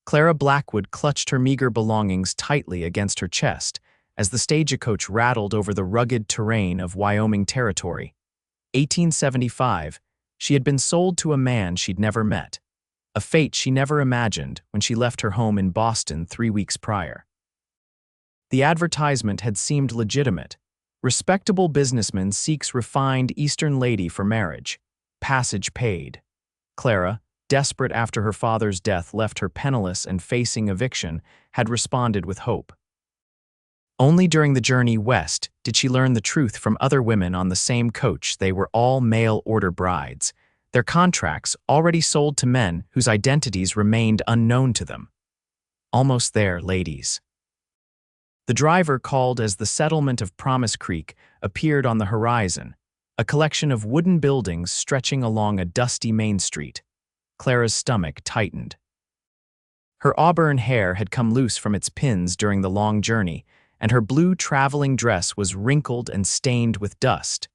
Clara Blackwood clutched her meager belongings tightly against her chest as the stagecoach rattled over the rugged terrain of Wyoming Territory. 1875, she had been sold to a man she'd never met, a fate she never imagined when she left her home in Boston 3 weeks prior. The advertisement had seemed legitimate. Respectable businessman seeks refined Eastern lady for marriage. Passage paid. Clara, desperate after her father's death left her penniless and facing eviction, had responded with hope. Only during the journey west did she learn the truth from other women on the same coach. They were all mail-order brides, their contracts already sold to men whose identities remained unknown to them. Almost there, ladies. The driver called as the settlement of Promise Creek appeared on the horizon, a collection of wooden buildings stretching along a dusty main street. Clara's stomach tightened. Her auburn hair had come loose from its pins during the long journey, and her blue traveling dress was wrinkled and stained with dust.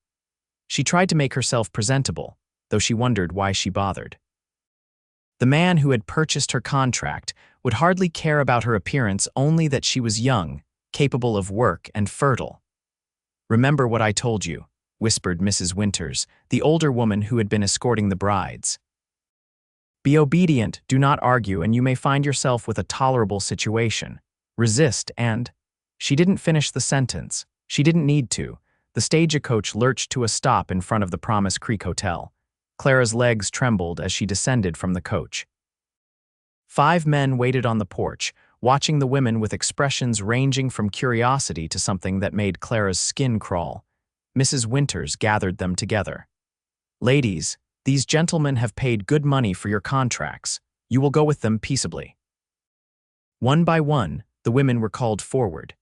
She tried to make herself presentable, though she wondered why she bothered. The man who had purchased her contract would hardly care about her appearance, only that she was young, capable of work, and fertile. "Remember what I told you," whispered Mrs. Winters, the older woman who had been escorting the brides. "Be obedient, do not argue, and you may find yourself with a tolerable situation. Resist and—" She didn't finish the sentence. She didn't need to. The stagecoach lurched to a stop in front of the Promise Creek Hotel. Clara's legs trembled as she descended from the coach. 5 men waited on the porch, watching the women with expressions ranging from curiosity to something that made Clara's skin crawl. Mrs. Winters gathered them together. "Ladies, these gentlemen have paid good money for your contracts. You will go with them peaceably." One by one, the women were called forward.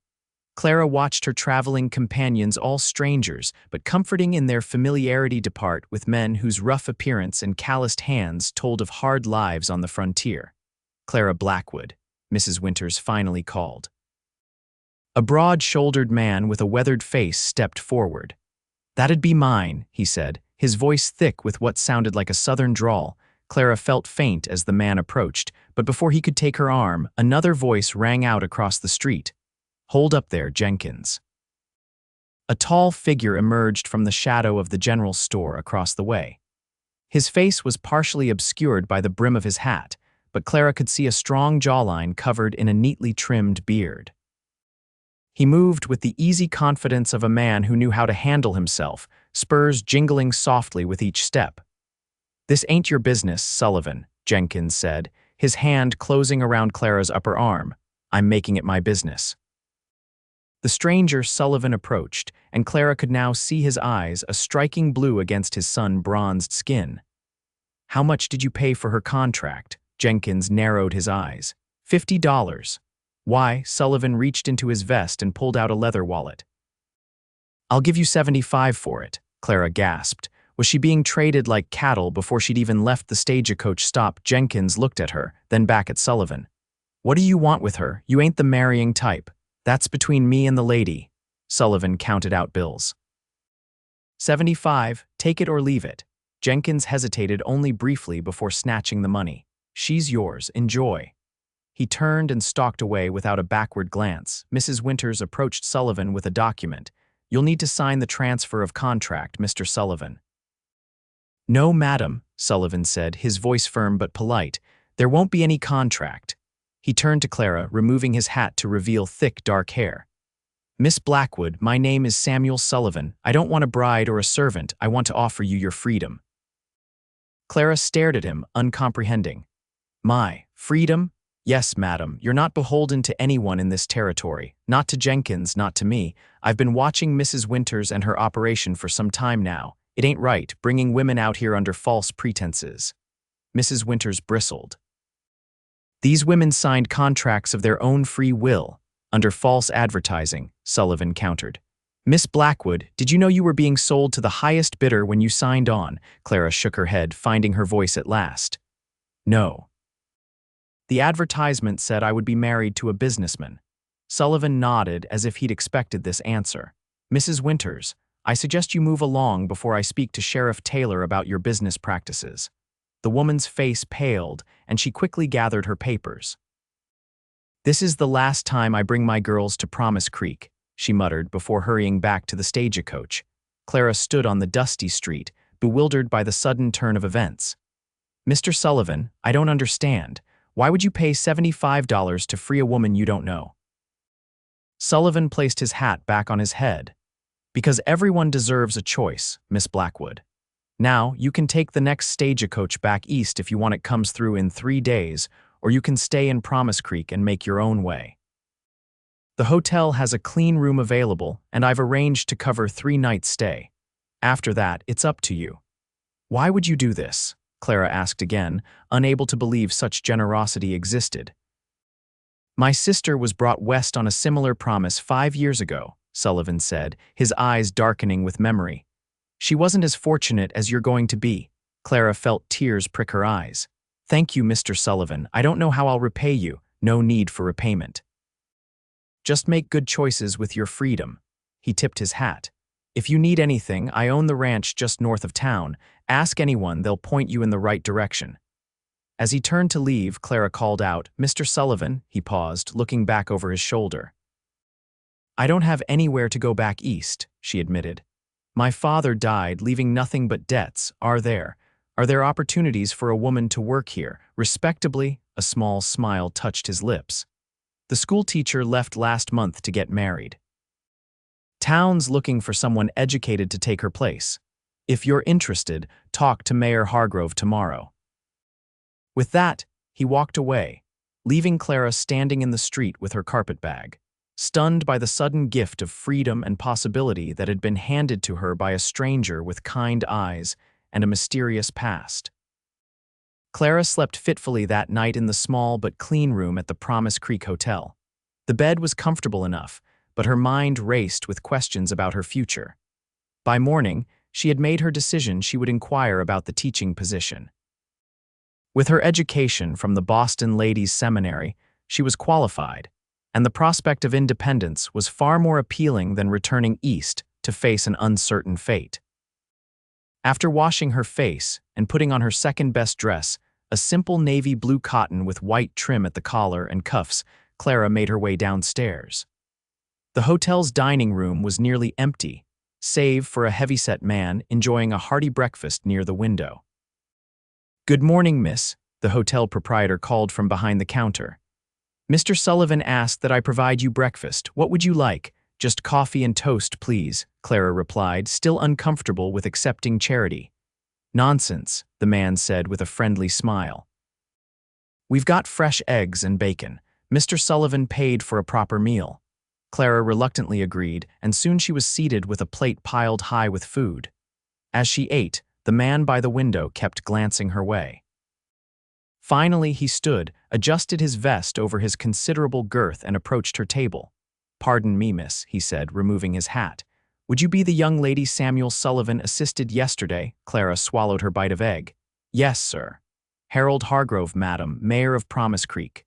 Clara watched her traveling companions, all strangers, but comforting in their familiarity, depart with men whose rough appearance and calloused hands told of hard lives on the frontier. "Clara Blackwood," Mrs. Winters finally called. A broad-shouldered man with a weathered face stepped forward. "That'd be mine," he said, his voice thick with what sounded like a southern drawl. Clara felt faint as the man approached, but before he could take her arm, another voice rang out across the street. "Hold up there, Jenkins." A tall figure emerged from the shadow of the general store across the way. His face was partially obscured by the brim of his hat, but Clara could see a strong jawline covered in a neatly trimmed beard. He moved with the easy confidence of a man who knew how to handle himself, spurs jingling softly with each step. "This ain't your business, Sullivan," Jenkins said, his hand closing around Clara's upper arm. "I'm making it my business." The stranger Sullivan approached, and Clara could now see his eyes, a striking blue against his sun-bronzed skin. "How much did you pay for her contract?" Jenkins narrowed his eyes. $50. "Why?" Sullivan reached into his vest and pulled out a leather wallet. "I'll give you $75 for it," Clara gasped. Was she being traded like cattle before she'd even left the stagecoach stop? Jenkins looked at her, then back at Sullivan. "What do you want with her? You ain't the marrying type." "That's between me and the lady." Sullivan counted out bills. $75, take it or leave it." Jenkins hesitated only briefly before snatching the money. "She's yours, enjoy." He turned and stalked away without a backward glance. Mrs. Winters approached Sullivan with a document. "You'll need to sign the transfer of contract, Mr. Sullivan." "No, madam," Sullivan said, his voice firm but polite. "There won't be any contract." He turned to Clara, removing his hat to reveal thick, dark hair. "Miss Blackwood, my name is Samuel Sullivan. I don't want a bride or a servant. I want to offer you your freedom." Clara stared at him, uncomprehending. "My freedom? Yes, madam. You're not beholden to anyone in this territory. Not to Jenkins, not to me. I've been watching Mrs. Winters and her operation for some time now. It ain't right, bringing women out here under false pretenses." Mrs. Winters bristled. "These women signed contracts of their own free will, under false advertising," Sullivan countered. "Miss Blackwood, did you know you were being sold to the highest bidder when you signed on?" Clara shook her head, finding her voice at last. "No. The advertisement said I would be married to a businessman." Sullivan nodded as if he'd expected this answer. "Mrs. Winters, I suggest you move along before I speak to Sheriff Taylor about your business practices." The woman's face paled, and she quickly gathered her papers. This is the last time I bring my girls to Promise Creek, she muttered before hurrying back to the stagecoach. Clara stood on the dusty street, bewildered by the sudden turn of events. Mr. Sullivan, I don't understand. Why would you pay $75 to free a woman you don't know? Sullivan placed his hat back on his head. Because everyone deserves a choice, Miss Blackwood. Now, you can take the next stagecoach back east if you want it comes through in 3 days, or you can stay in Promise Creek and make your own way. The hotel has a clean room available, and I've arranged to cover 3 nights' stay. After that, it's up to you. Why would you do this? Clara asked again, unable to believe such generosity existed. My sister was brought west on a similar promise 5 years ago, Sullivan said, his eyes darkening with memory. She wasn't as fortunate as you're going to be. Clara felt tears prick her eyes. Thank you, Mr. Sullivan. I don't know how I'll repay you. No need for repayment. Just make good choices with your freedom. He tipped his hat. If you need anything, I own the ranch just north of town. Ask anyone, they'll point you in the right direction. As he turned to leave, Clara called out, Mr. Sullivan, he paused, looking back over his shoulder. I don't have anywhere to go back east, she admitted. My father died, leaving nothing but debts. Are there opportunities for a woman to work here, respectably? A small smile touched his lips. The schoolteacher left last month to get married. Town's looking for someone educated to take her place. If you're interested, talk to Mayor Hargrove tomorrow. With that, he walked away, leaving Clara standing in the street with her carpetbag, stunned by the sudden gift of freedom and possibility that had been handed to her by a stranger with kind eyes and a mysterious past. Clara slept fitfully that night in the small but clean room at the Promise Creek Hotel. The bed was comfortable enough, but her mind raced with questions about her future. By morning, she had made her decision she would inquire about the teaching position. With her education from the Boston Ladies' Seminary, she was qualified, and the prospect of independence was far more appealing than returning east to face an uncertain fate. After washing her face and putting on her second-best dress, a simple navy blue cotton with white trim at the collar and cuffs, Clara made her way downstairs. The hotel's dining room was nearly empty, save for a heavyset man enjoying a hearty breakfast near the window. Good morning, miss, the hotel proprietor called from behind the counter. Mr. Sullivan asked that I provide you breakfast. What would you like? Just coffee and toast, please, Clara replied, still uncomfortable with accepting charity. Nonsense, the man said with a friendly smile. We've got fresh eggs and bacon. Mr. Sullivan paid for a proper meal. Clara reluctantly agreed, and soon she was seated with a plate piled high with food. As she ate, the man by the window kept glancing her way. Finally, he stood, adjusted his vest over his considerable girth, and approached her table. Pardon me, miss, he said, removing his hat. Would you be the young lady Samuel Sullivan assisted yesterday? Clara swallowed her bite of egg. Yes, sir. Harold Hargrove, madam, mayor of Promise Creek.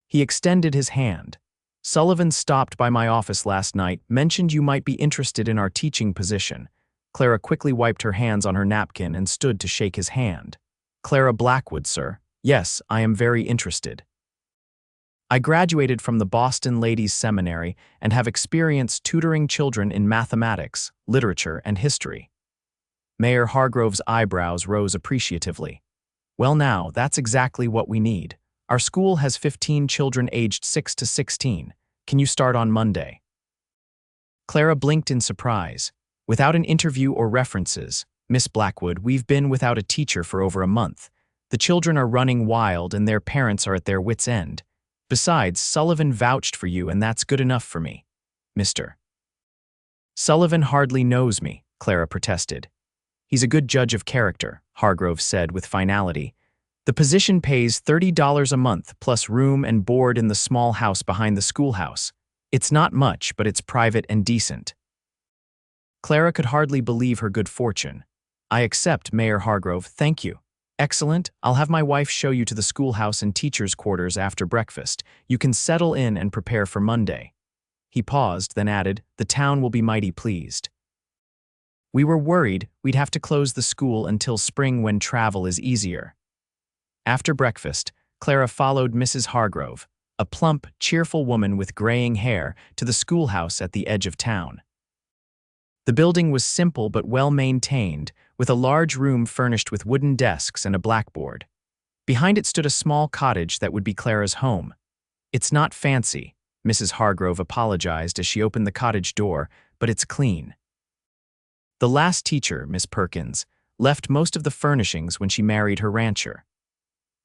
He extended his hand. Sullivan stopped by my office last night, mentioned you might be interested in our teaching position. Clara quickly wiped her hands on her napkin and stood to shake his hand. Clara Blackwood, sir. Yes, I am very interested. I graduated from the Boston Ladies' Seminary and have experience tutoring children in mathematics, literature, and history. Mayor Hargrove's eyebrows rose appreciatively. Well now, that's exactly what we need. Our school has 15 children aged 6 to 16. Can you start on Monday? Clara blinked in surprise. Without an interview or references, Miss Blackwood, we've been without a teacher for over a month. The children are running wild and their parents are at their wits' end. Besides, Sullivan vouched for you and that's good enough for me. Mr. Sullivan hardly knows me, Clara protested. He's a good judge of character, Hargrove said with finality. The position pays $30 a month plus room and board in the small house behind the schoolhouse. It's not much, but it's private and decent. Clara could hardly believe her good fortune. I accept, Mayor Hargrove, thank you. Excellent, I'll have my wife show you to the schoolhouse and teachers' quarters after breakfast. You can settle in and prepare for Monday. He paused, then added, the town will be mighty pleased. We were worried we'd have to close the school until spring when travel is easier. After breakfast, Clara followed Mrs. Hargrove, a plump, cheerful woman with graying hair, to the schoolhouse at the edge of town. The building was simple but well-maintained, with a large room furnished with wooden desks and a blackboard. Behind it stood a small cottage that would be Clara's home. "It's not fancy," Mrs. Hargrove apologized as she opened the cottage door, "but it's clean." The last teacher, Miss Perkins, left most of the furnishings when she married her rancher.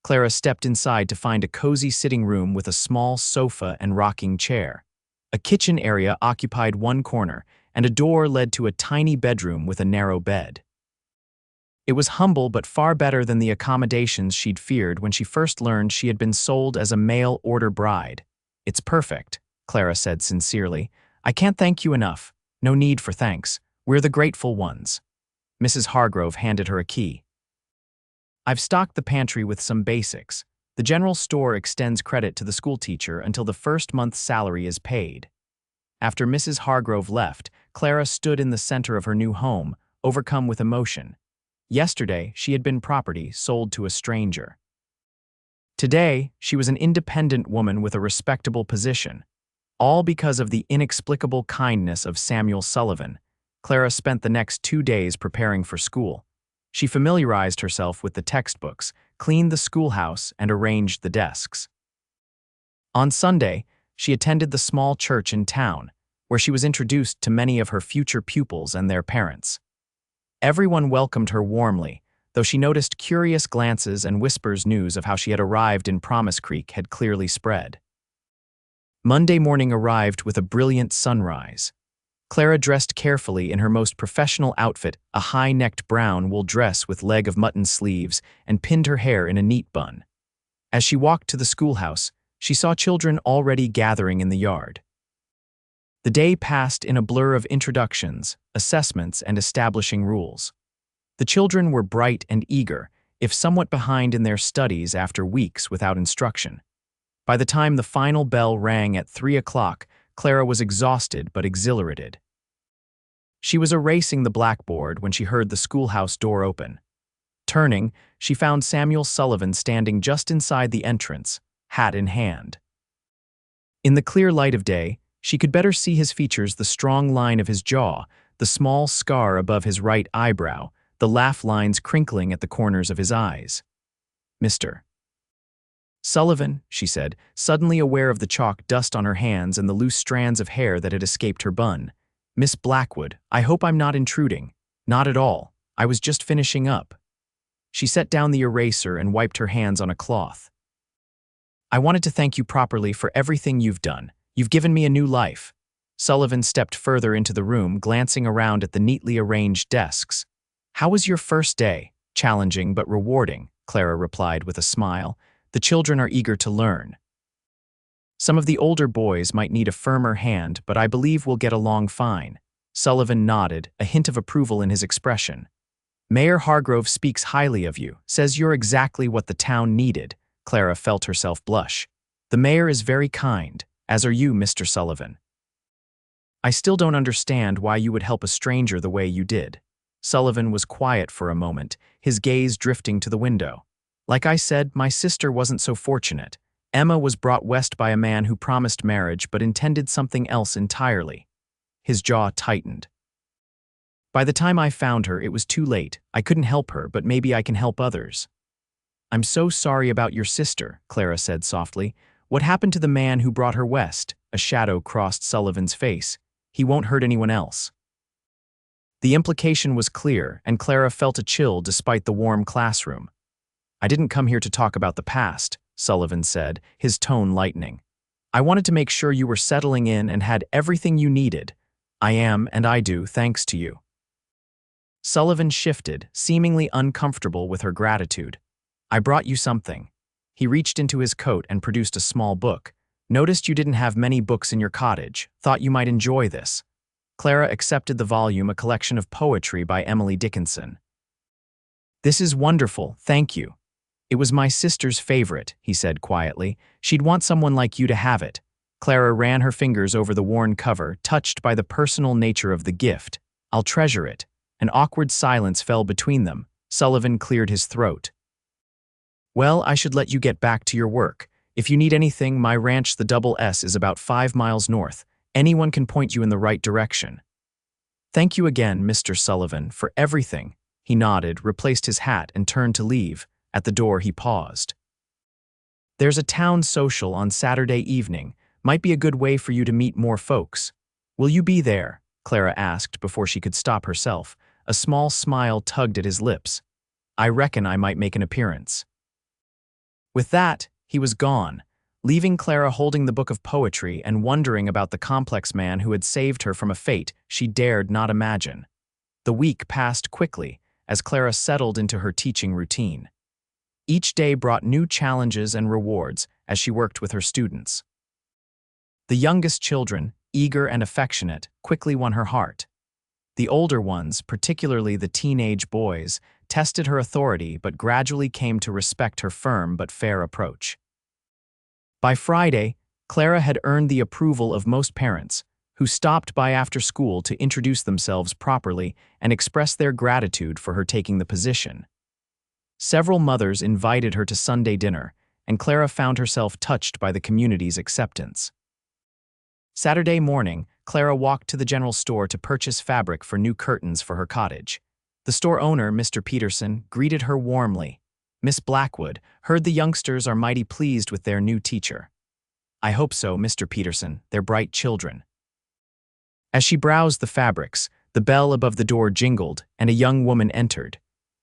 Clara stepped inside to find a cozy sitting room with a small sofa and rocking chair. A kitchen area occupied one corner, and a door led to a tiny bedroom with a narrow bed. It was humble but far better than the accommodations she'd feared when she first learned she had been sold as a mail-order bride. "It's perfect," Clara said sincerely. "I can't thank you enough. No need for thanks. We're the grateful ones." Mrs. Hargrove handed her a key. "I've stocked the pantry with some basics. The general store extends credit to the schoolteacher until the first month's salary is paid." After Mrs. Hargrove left, Clara stood in the center of her new home, overcome with emotion. Yesterday, she had been property sold to a stranger. Today, she was an independent woman with a respectable position. All because of the inexplicable kindness of Samuel Sullivan. Clara spent the next 2 days preparing for school. She familiarized herself with the textbooks, cleaned the schoolhouse, and arranged the desks. On Sunday, she attended the small church in town, where she was introduced to many of her future pupils and their parents. Everyone welcomed her warmly, though she noticed curious glances and whispers. News of how she had arrived in Promise Creek had clearly spread. Monday morning arrived with a brilliant sunrise. Clara dressed carefully in her most professional outfit, a high-necked brown wool dress with leg of mutton sleeves, and pinned her hair in a neat bun. As she walked to the schoolhouse, she saw children already gathering in the yard. The day passed in a blur of introductions, assessments, and establishing rules. The children were bright and eager, if somewhat behind in their studies after weeks without instruction. By the time the final bell rang at 3 o'clock, Clara was exhausted but exhilarated. She was erasing the blackboard when she heard the schoolhouse door open. Turning, she found Samuel Sullivan standing just inside the entrance, hat in hand. In the clear light of day, she could better see his features: the strong line of his jaw, the small scar above his right eyebrow, the laugh lines crinkling at the corners of his eyes. "Mr. Sullivan," she said, suddenly aware of the chalk dust on her hands and the loose strands of hair that had escaped her bun. "Miss Blackwood, I hope I'm not intruding." "Not at all. I was just finishing up." She set down the eraser and wiped her hands on a cloth. "I wanted to thank you properly for everything you've done. You've given me a new life." Sullivan stepped further into the room, glancing around at the neatly arranged desks. "How was your first day?" "Challenging but rewarding," Clara replied with a smile. "The children are eager to learn. Some of the older boys might need a firmer hand, but I believe we'll get along fine." Sullivan nodded, a hint of approval in his expression. "Mayor Hargrove speaks highly of you, says you're exactly what the town needed." Clara felt herself blush. "The mayor is very kind, as are you, Mr. Sullivan. I still don't understand why you would help a stranger the way you did." Sullivan was quiet for a moment, his gaze drifting to the window. "Like I said, my sister wasn't so fortunate. Emma was brought west by a man who promised marriage but intended something else entirely." His jaw tightened. "By the time I found her, it was too late. I couldn't help her, but maybe I can help others." "I'm so sorry about your sister," Clara said softly. "What happened to the man who brought her west?" A shadow crossed Sullivan's face. "He won't hurt anyone else." The implication was clear, and Clara felt a chill despite the warm classroom. "I didn't come here to talk about the past," Sullivan said, his tone lightening. "I wanted to make sure you were settling in and had everything you needed. I am, and I do, thanks to you." Sullivan shifted, seemingly uncomfortable with her gratitude. "I brought you something." He reached into his coat and produced a small book. "Noticed you didn't have many books in your cottage. Thought you might enjoy this." Clara accepted the volume, a collection of poetry by Emily Dickinson. "This is wonderful, thank you." "It was my sister's favorite," he said quietly. "She'd want someone like you to have it." Clara ran her fingers over the worn cover, touched by the personal nature of the gift. "I'll treasure it." An awkward silence fell between them. Sullivan cleared his throat. "Well, I should let you get back to your work. If you need anything, my ranch, the Double S, is about 5 miles north. Anyone can point you in the right direction. Thank you again, Mr. Sullivan, for everything. He nodded, replaced his hat, and turned to leave. At the door, he paused. There's a town social on Saturday evening. Might be a good way for you to meet more folks. Will you be there? Clara asked before she could stop herself. A small smile tugged at his lips. I reckon I might make an appearance. With that, he was gone, leaving Clara holding the book of poetry and wondering about the complex man who had saved her from a fate she dared not imagine. The week passed quickly as Clara settled into her teaching routine. Each day brought new challenges and rewards as she worked with her students. The youngest children, eager and affectionate, quickly won her heart. The older ones, particularly the teenage boys, tested her authority but gradually came to respect her firm but fair approach. By Friday, Clara had earned the approval of most parents, who stopped by after school to introduce themselves properly and express their gratitude for her taking the position. Several mothers invited her to Sunday dinner, and Clara found herself touched by the community's acceptance. Saturday morning, Clara walked to the general store to purchase fabric for new curtains for her cottage. The store owner, Mr. Peterson, greeted her warmly. Miss Blackwood, heard the youngsters are mighty pleased with their new teacher. I hope so, Mr. Peterson, they're bright children. As she browsed the fabrics, the bell above the door jingled, and a young woman entered.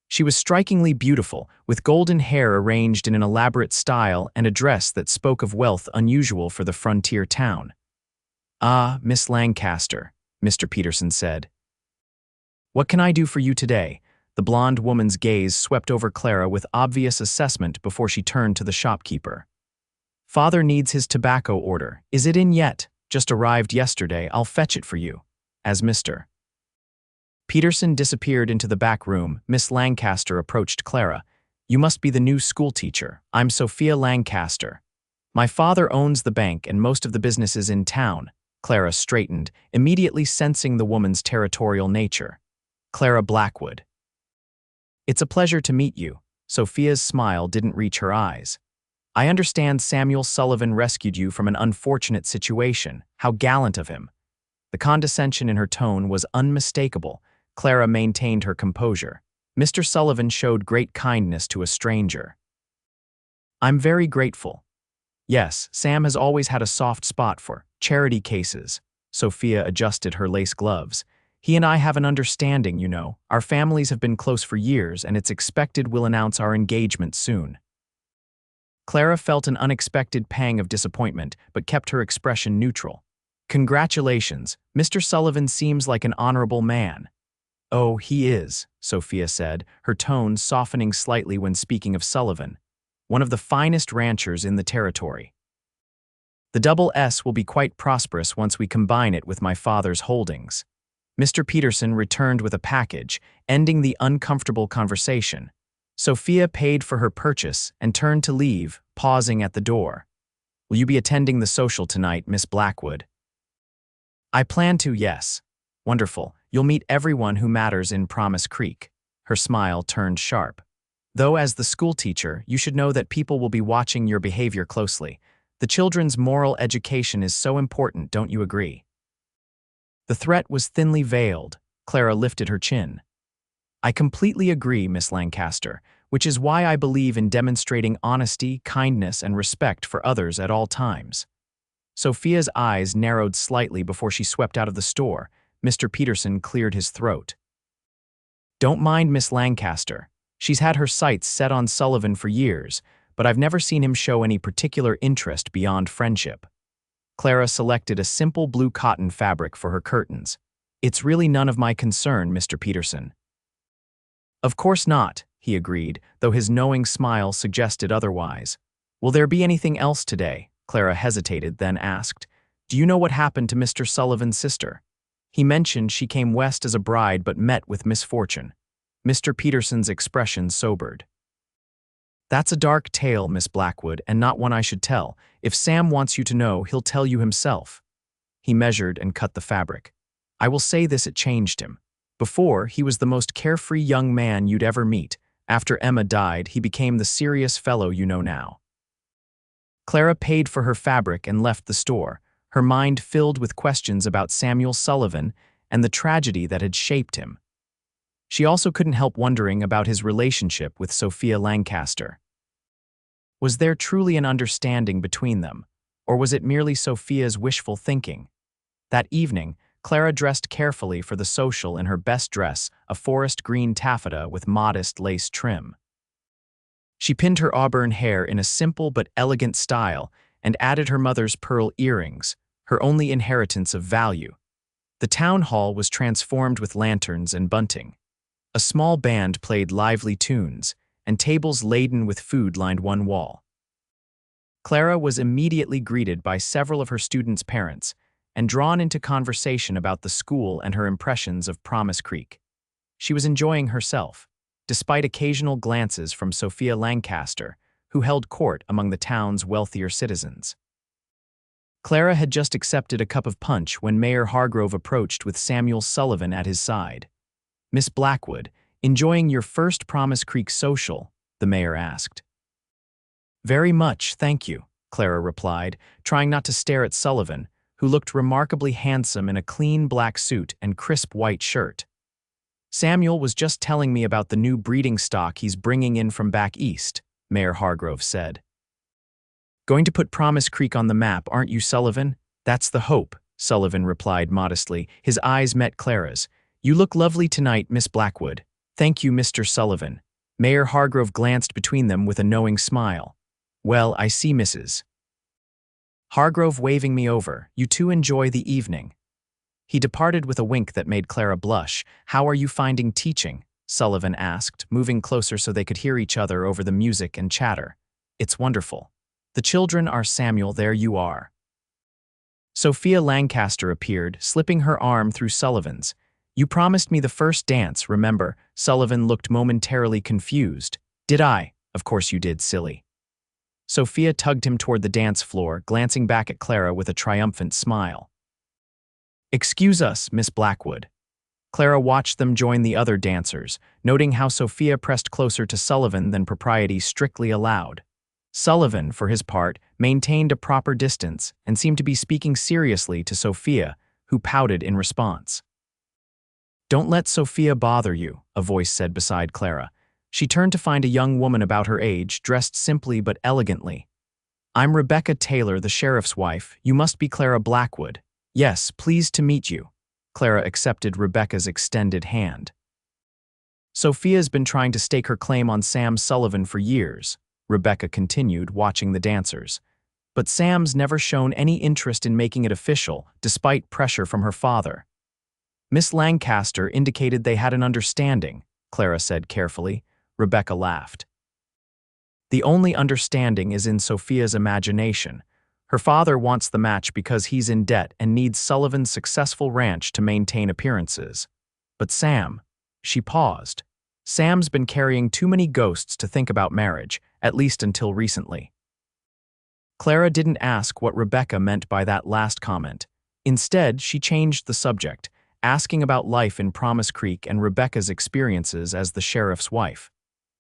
She was strikingly beautiful, with golden hair arranged in an elaborate style and a dress that spoke of wealth unusual for the frontier town. Ah, Miss Lancaster, Mr. Peterson said. What can I do for you today? The blonde woman's gaze swept over Clara with obvious assessment before she turned to the shopkeeper. Father needs his tobacco order. Is it in yet? Just arrived yesterday. I'll fetch it for you. As Mr. Peterson disappeared into the back room, Miss Lancaster approached Clara. You must be the new schoolteacher. I'm Sophia Lancaster. My father owns the bank and most of the businesses in town. Clara straightened, immediately sensing the woman's territorial nature. Clara Blackwood. It's a pleasure to meet you. Sophia's smile didn't reach her eyes. I understand Samuel Sullivan rescued you from an unfortunate situation. How gallant of him. The condescension in her tone was unmistakable. Clara maintained her composure. Mr. Sullivan showed great kindness to a stranger. I'm very grateful. Yes, Sam has always had a soft spot for charity cases. Sophia adjusted her lace gloves. He and I have an understanding, you know. Our families have been close for years, and it's expected we'll announce our engagement soon. Clara felt an unexpected pang of disappointment, but kept her expression neutral. Congratulations, Mr. Sullivan seems like an honorable man. Oh, he is, Sophia said, her tone softening slightly when speaking of Sullivan, one of the finest ranchers in the territory. The Double S will be quite prosperous once we combine it with my father's holdings. Mr. Peterson returned with a package, ending the uncomfortable conversation. Sophia paid for her purchase and turned to leave, pausing at the door. Will you be attending the social tonight, Miss Blackwood? I plan to, yes. Wonderful. You'll meet everyone who matters in Promise Creek. Her smile turned sharp. Though as the schoolteacher, you should know that people will be watching your behavior closely. The children's moral education is so important, don't you agree? The threat was thinly veiled. Clara lifted her chin. I completely agree, Miss Lancaster, which is why I believe in demonstrating honesty, kindness, and respect for others at all times. Sophia's eyes narrowed slightly before she swept out of the store. Mr. Peterson cleared his throat. Don't mind Miss Lancaster. She's had her sights set on Sullivan for years, but I've never seen him show any particular interest beyond friendship. Clara selected a simple blue cotton fabric for her curtains. It's really none of my concern, Mr. Peterson. Of course not, he agreed, though his knowing smile suggested otherwise. Will there be anything else today? Clara hesitated, then asked. Do you know what happened to Mr. Sullivan's sister? He mentioned she came west as a bride but met with misfortune. Mr. Peterson's expression sobered. That's a dark tale, Miss Blackwood, and not one I should tell. If Sam wants you to know, he'll tell you himself. He measured and cut the fabric. I will say this, it changed him. Before, he was the most carefree young man you'd ever meet. After Emma died, he became the serious fellow you know now. Clara paid for her fabric and left the store, her mind filled with questions about Samuel Sullivan and the tragedy that had shaped him. She also couldn't help wondering about his relationship with Sophia Lancaster. Was there truly an understanding between them, or was it merely Sophia's wishful thinking? That evening, Clara dressed carefully for the social in her best dress, a forest green taffeta with modest lace trim. She pinned her auburn hair in a simple but elegant style and added her mother's pearl earrings, her only inheritance of value. The town hall was transformed with lanterns and bunting. A small band played lively tunes, and tables laden with food lined one wall. Clara was immediately greeted by several of her students' parents and drawn into conversation about the school and her impressions of Promise Creek. She was enjoying herself, despite occasional glances from Sophia Lancaster, who held court among the town's wealthier citizens. Clara had just accepted a cup of punch when Mayor Hargrove approached with Samuel Sullivan at his side. "Miss Blackwood, enjoying your first Promise Creek social?" the mayor asked. "Very much, thank you," Clara replied, trying not to stare at Sullivan, who looked remarkably handsome in a clean black suit and crisp white shirt. "Samuel was just telling me about the new breeding stock he's bringing in from back east," Mayor Hargrove said. "Going to put Promise Creek on the map, aren't you, Sullivan?" "That's the hope," Sullivan replied modestly. His eyes met Clara's. "You look lovely tonight, Miss Blackwood." "Thank you, Mr. Sullivan." Mayor Hargrove glanced between them with a knowing smile. "Well, I see, Mrs. Hargrove waving me over. You two enjoy the evening." He departed with a wink that made Clara blush. "How are you finding teaching?" Sullivan asked, moving closer so they could hear each other over the music and chatter. "It's wonderful. The children are Samuel, there you are." Sophia Lancaster appeared, slipping her arm through Sullivan's. "You promised me the first dance, remember?" Sullivan looked momentarily confused. "Did I?" "Of course you did, silly." Sophia tugged him toward the dance floor, glancing back at Clara with a triumphant smile. "Excuse us, Miss Blackwood." Clara watched them join the other dancers, noting how Sophia pressed closer to Sullivan than propriety strictly allowed. Sullivan, for his part, maintained a proper distance and seemed to be speaking seriously to Sophia, who pouted in response. "Don't let Sophia bother you," a voice said beside Clara. She turned to find a young woman about her age, dressed simply but elegantly. "I'm Rebecca Taylor, the sheriff's wife. You must be Clara Blackwood." "Yes, pleased to meet you." Clara accepted Rebecca's extended hand. "Sophia's been trying to stake her claim on Sam Sullivan for years," Rebecca continued, watching the dancers. "But Sam's never shown any interest in making it official, despite pressure from her father." "Miss Lancaster indicated they had an understanding," Clara said carefully. Rebecca laughed. "The only understanding is in Sophia's imagination. Her father wants the match because he's in debt and needs Sullivan's successful ranch to maintain appearances. But Sam," she paused. "Sam's been carrying too many ghosts to think about marriage, at least until recently." Clara didn't ask what Rebecca meant by that last comment. Instead, she changed the subject, asking about life in Promise Creek and Rebecca's experiences as the sheriff's wife.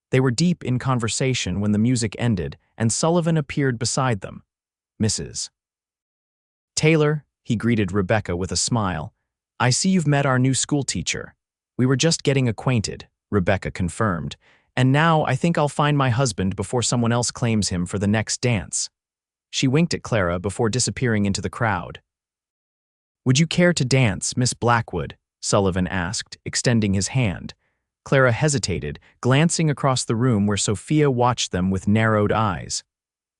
They were deep in conversation when the music ended and Sullivan appeared beside them. "Mrs. Taylor," he greeted Rebecca with a smile. "I see you've met our new school teacher." "We were just getting acquainted," Rebecca confirmed. "And now I think I'll find my husband before someone else claims him for the next dance." She winked at Clara before disappearing into the crowd. "Would you care to dance, Miss Blackwood?" Sullivan asked, extending his hand. Clara hesitated, glancing across the room where Sophia watched them with narrowed eyes.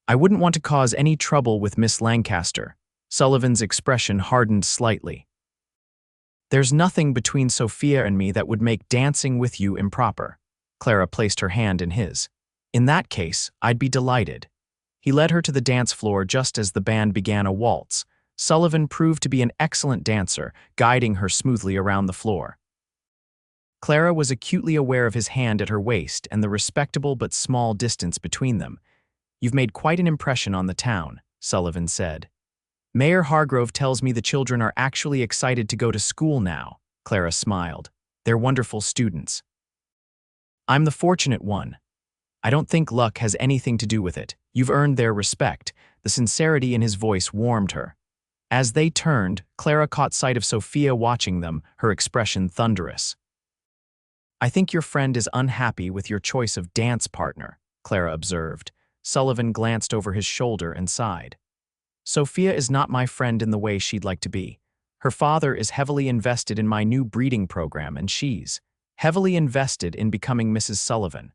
"I wouldn't want to cause any trouble with Miss Lancaster." Sullivan's expression hardened slightly. "There's nothing between Sophia and me that would make dancing with you improper." Clara placed her hand in his. "In that case, I'd be delighted." He led her to the dance floor just as the band began a waltz. Sullivan proved to be an excellent dancer, guiding her smoothly around the floor. Clara was acutely aware of his hand at her waist and the respectable but small distance between them. "You've made quite an impression on the town," Sullivan said. "Mayor Hargrove tells me the children are actually excited to go to school now," Clara smiled. "They're wonderful students." "I'm the fortunate one. I don't think luck has anything to do with it. You've earned their respect. The sincerity in his voice warmed her. As they turned, Clara caught sight of Sophia watching them, her expression thunderous. "I think your friend is unhappy with your choice of dance partner," Clara observed. Sullivan glanced over his shoulder and sighed. "Sophia is not my friend in the way she'd like to be. Her father is heavily invested in my new breeding program, and she's heavily invested in becoming Mrs. Sullivan."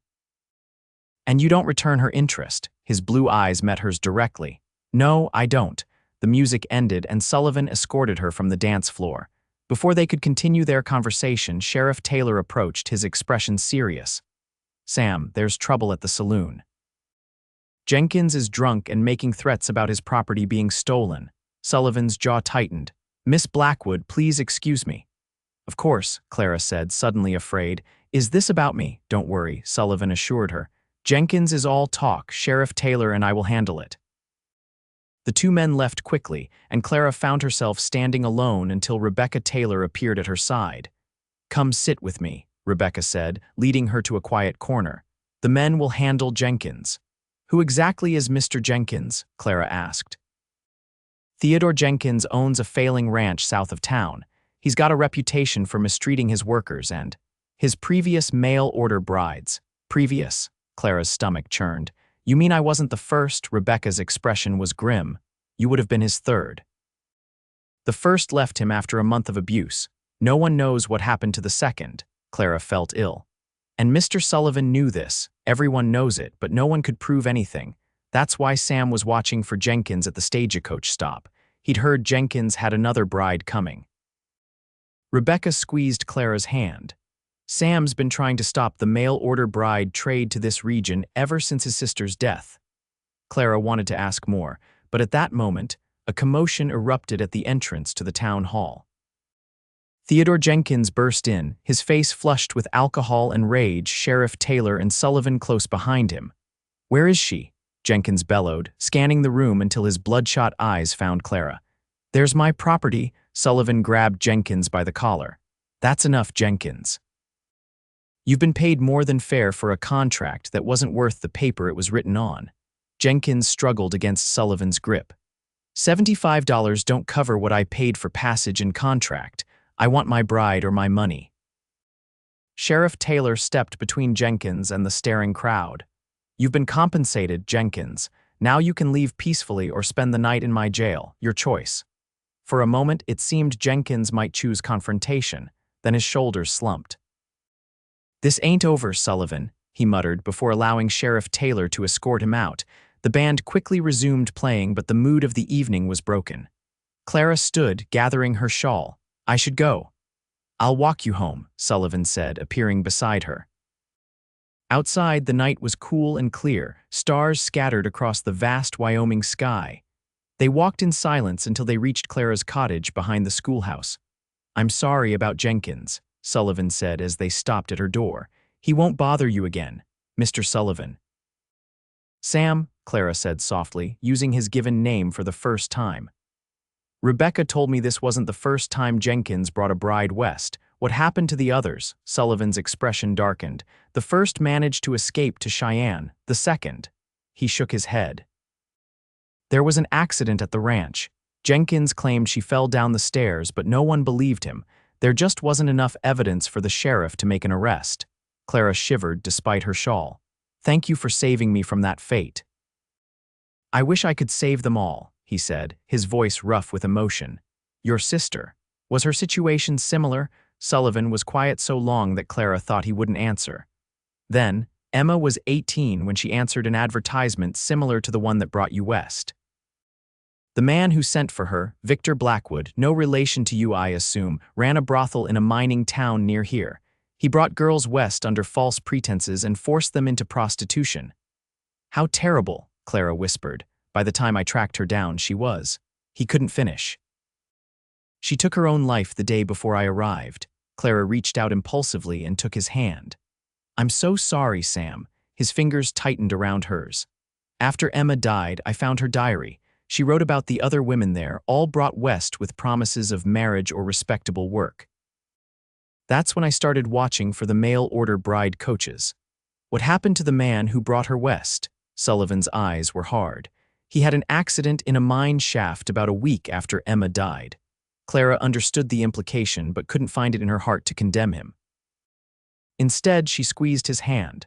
"And you don't return her interest?" His blue eyes met hers directly. "No, I don't." The music ended and Sullivan escorted her from the dance floor. Before they could continue their conversation, Sheriff Taylor approached, his expression serious. "Sam, there's trouble at the saloon. Jenkins is drunk and making threats about his property being stolen." Sullivan's jaw tightened. "Miss Blackwood, please excuse me." "Of course," Clara said, suddenly afraid. "Is this about me?" "Don't worry," Sullivan assured her. "Jenkins is all talk. Sheriff Taylor and I will handle it." The two men left quickly, and Clara found herself standing alone until Rebecca Taylor appeared at her side. "Come sit with me," Rebecca said, leading her to a quiet corner. "The men will handle Jenkins." "Who exactly is Mr. Jenkins?" Clara asked. "Theodore Jenkins owns a failing ranch south of town. He's got a reputation for mistreating his workers and his previous mail-order brides." "Previous?" Clara's stomach churned. "You mean I wasn't the first?" Rebecca's expression was grim. "You would have been his third." "The first left him after a month of abuse. No one knows what happened to the second." Clara felt ill. "And Mr. Sullivan knew this. Everyone knows it, but no one could prove anything. That's why Sam was watching for Jenkins at the stagecoach stop. He'd heard Jenkins had another bride coming." Rebecca squeezed Clara's hand. "Sam's been trying to stop the mail-order bride trade to this region ever since his sister's death." Clara wanted to ask more, but at that moment, a commotion erupted at the entrance to the town hall. Theodore Jenkins burst in, his face flushed with alcohol and rage, Sheriff Taylor and Sullivan close behind him. "Where is she?" Jenkins bellowed, scanning the room until his bloodshot eyes found Clara. "There's my property." Sullivan grabbed Jenkins by the collar. "That's enough, Jenkins. You've been paid more than fair for a contract that wasn't worth the paper it was written on." Jenkins struggled against Sullivan's grip. $75 don't cover what I paid for passage and contract. I want my bride or my money." Sheriff Taylor stepped between Jenkins and the staring crowd. "You've been compensated, Jenkins. Now you can leave peacefully or spend the night in my jail. Your choice." For a moment, it seemed Jenkins might choose confrontation. Then his shoulders slumped. "This ain't over, Sullivan," he muttered before allowing Sheriff Taylor to escort him out. The band quickly resumed playing, but the mood of the evening was broken. Clara stood, gathering her shawl. "I should go." "I'll walk you home," Sullivan said, appearing beside her. Outside, the night was cool and clear, stars scattered across the vast Wyoming sky. They walked in silence until they reached Clara's cottage behind the schoolhouse. "I'm sorry about Jenkins," Sullivan said as they stopped at her door. "He won't bother you again, Mr. Sullivan." "Sam," Clara said softly, using his given name for the first time. "Rebecca told me this wasn't the first time Jenkins brought a bride west. What happened to the others?" Sullivan's expression darkened. "The first managed to escape to Cheyenne. The second—" He shook his head. "There was an accident at the ranch. Jenkins claimed she fell down the stairs, but no one believed him. There just wasn't enough evidence for the sheriff to make an arrest." Clara shivered despite her shawl. "Thank you for saving me from that fate." "I wish I could save them all," he said, his voice rough with emotion. "Your sister. Was her situation similar?" Sullivan was quiet so long that Clara thought he wouldn't answer. Then, "Emma was 18 when she answered an advertisement similar to the one that brought you west. The man who sent for her, Victor Blackwood, no relation to you I assume, ran a brothel in a mining town near here. He brought girls west under false pretenses and forced them into prostitution." "How terrible," Clara whispered. "By the time I tracked her down, she was." He couldn't finish. "She took her own life the day before I arrived." Clara reached out impulsively and took his hand. "I'm so sorry, Sam." His fingers tightened around hers. "After Emma died, I found her diary. She wrote about the other women there, all brought west with promises of marriage or respectable work. That's when I started watching for the mail-order bride coaches." "What happened to the man who brought her west?" Sullivan's eyes were hard. He had an accident in a mine shaft about a week after Emma died. Clara understood the implication but couldn't find it in her heart to condemn him. Instead, she squeezed his hand.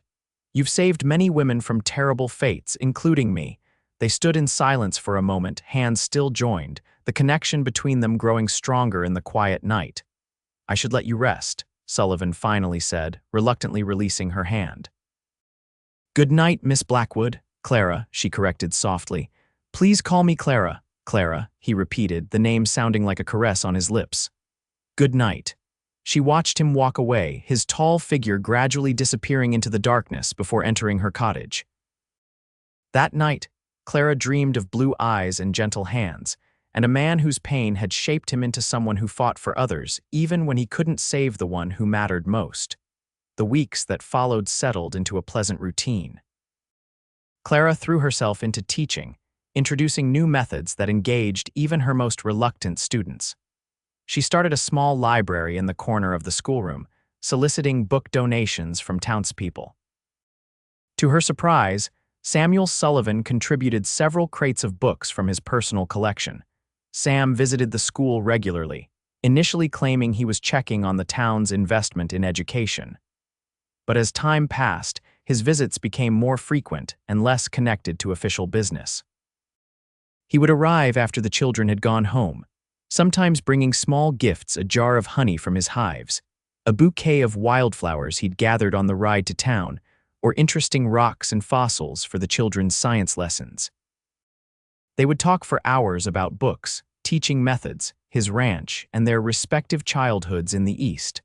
"You've saved many women from terrible fates, including me." They stood in silence for a moment, hands still joined, the connection between them growing stronger in the quiet night. "I should let you rest," Sullivan finally said, reluctantly releasing her hand. "Good night, Miss Blackwood." "Clara," she corrected softly. "Please call me Clara." "Clara," he repeated, the name sounding like a caress on his lips. "Good night." She watched him walk away, his tall figure gradually disappearing into the darkness before entering her cottage. That night, Clara dreamed of blue eyes and gentle hands, and a man whose pain had shaped him into someone who fought for others, even when he couldn't save the one who mattered most. The weeks that followed settled into a pleasant routine. Clara threw herself into teaching, introducing new methods that engaged even her most reluctant students. She started a small library in the corner of the schoolroom, soliciting book donations from townspeople. To her surprise, Samuel Sullivan contributed several crates of books from his personal collection. Sam visited the school regularly, initially claiming he was checking on the town's investment in education. But as time passed, his visits became more frequent and less connected to official business. He would arrive after the children had gone home, sometimes bringing small gifts, a jar of honey from his hives, a bouquet of wildflowers he'd gathered on the ride to town, or interesting rocks and fossils for the children's science lessons. They would talk for hours about books, teaching methods, his ranch, and their respective childhoods in the East.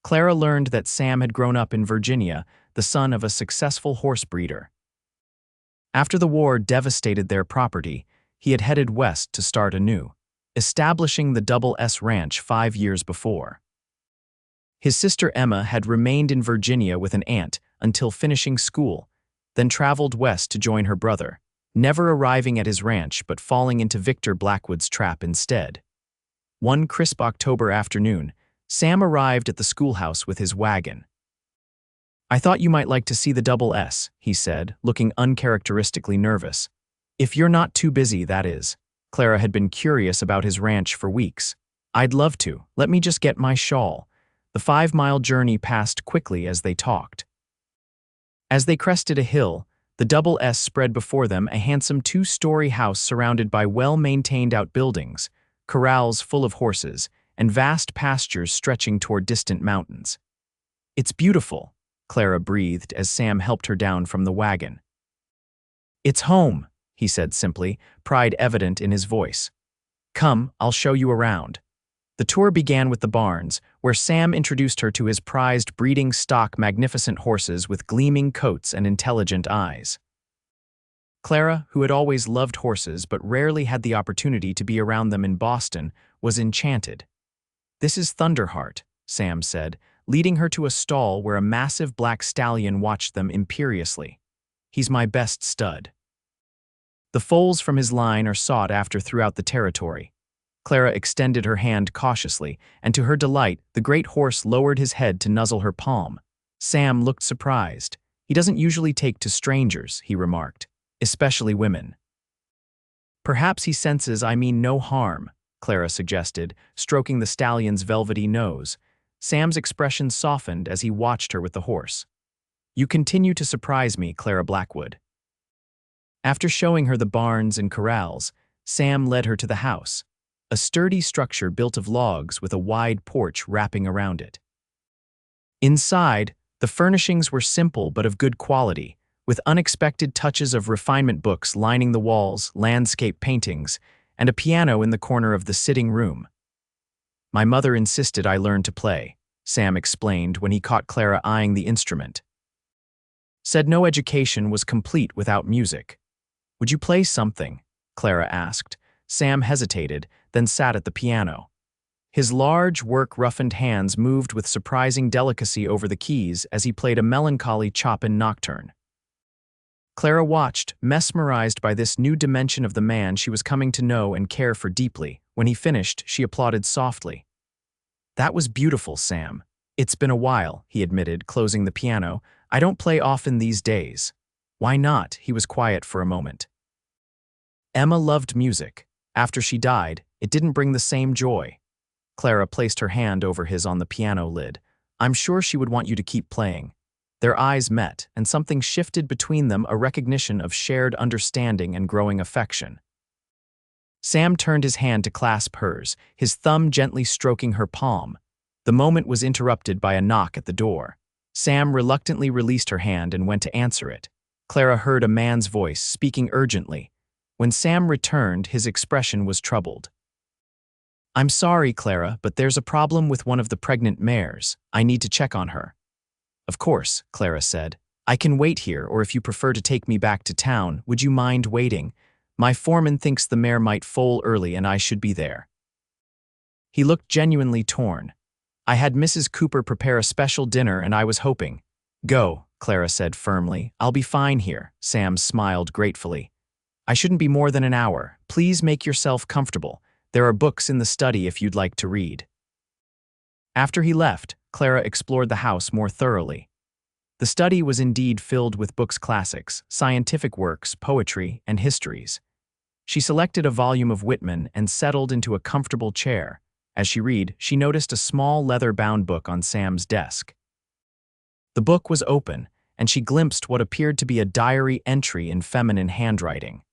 Clara learned that Sam had grown up in Virginia, the son of a successful horse breeder. After the war devastated their property, he had headed west to start anew, establishing the Double S Ranch 5 years before. His sister Emma had remained in Virginia with an aunt until finishing school, then traveled west to join her brother, never arriving at his ranch but falling into Victor Blackwood's trap instead. One crisp October afternoon, Sam arrived at the schoolhouse with his wagon. "I thought you might like to see the Double S," he said, looking uncharacteristically nervous. "If you're not too busy, that is." Clara had been curious about his ranch for weeks. "I'd love to. Let me just get my shawl." The 5-mile journey passed quickly as they talked. As they crested a hill, the Double S spread before them a handsome 2-story house surrounded by well-maintained outbuildings, corrals full of horses, and vast pastures stretching toward distant mountains. "It's beautiful," Clara breathed as Sam helped her down from the wagon. "It's home," he said simply, pride evident in his voice. "Come, I'll show you around." The tour began with the barns, where Sam introduced her to his prized breeding stock, magnificent horses with gleaming coats and intelligent eyes. Clara, who had always loved horses but rarely had the opportunity to be around them in Boston, was enchanted. "This is Thunderheart," Sam said, leading her to a stall where a massive black stallion watched them imperiously. "He's my best stud." The foals from his line are sought after throughout the territory. Clara extended her hand cautiously, and to her delight, the great horse lowered his head to nuzzle her palm. Sam looked surprised. "He doesn't usually take to strangers," he remarked, "especially women." "Perhaps he senses I mean no harm," Clara suggested, stroking the stallion's velvety nose. Sam's expression softened as he watched her with the horse. "You continue to surprise me, Clara Blackwood." After showing her the barns and corrals, Sam led her to the house, a sturdy structure built of logs with a wide porch wrapping around it. Inside, the furnishings were simple but of good quality, with unexpected touches of refinement, books lining the walls, landscape paintings, and a piano in the corner of the sitting room. "My mother insisted I learn to play," Sam explained when he caught Clara eyeing the instrument. "Said no education was complete without music." "Would you play something?" Clara asked. Sam hesitated, then sat at the piano. His large, work-roughened hands moved with surprising delicacy over the keys as he played a melancholy Chopin nocturne. Clara watched, mesmerized by this new dimension of the man she was coming to know and care for deeply. When he finished, she applauded softly. "That was beautiful, Sam." "It's been a while," he admitted, closing the piano. "I don't play often these days." "Why not?" He was quiet for a moment. Emma loved music. After she died, it didn't bring the same joy. Clara placed her hand over his on the piano lid. I'm sure she would want you to keep playing. Their eyes met, and something shifted between them, a recognition of shared understanding and growing affection. Sam turned his hand to clasp hers, his thumb gently stroking her palm. The moment was interrupted by a knock at the door. Sam reluctantly released her hand and went to answer it. Clara heard a man's voice, speaking urgently. When Sam returned, his expression was troubled. I'm sorry, Clara, but there's a problem with one of the pregnant mares. I need to check on her. Of course, Clara said. I can wait here, or if you prefer to take me back to town, would you mind waiting? My foreman thinks the mare might foal early and I should be there. He looked genuinely torn. I had Mrs. Cooper prepare a special dinner and I was hoping. Go, Clara said firmly. I'll be fine here. Sam smiled gratefully. I shouldn't be more than an hour. Please make yourself comfortable. There are books in the study if you'd like to read. After he left, Clara explored the house more thoroughly. The study was indeed filled with books, classics, scientific works, poetry, and histories. She selected a volume of Whitman and settled into a comfortable chair. As she read, she noticed a small leather-bound book on Sam's desk. The book was open, and she glimpsed what appeared to be a diary entry in feminine handwriting.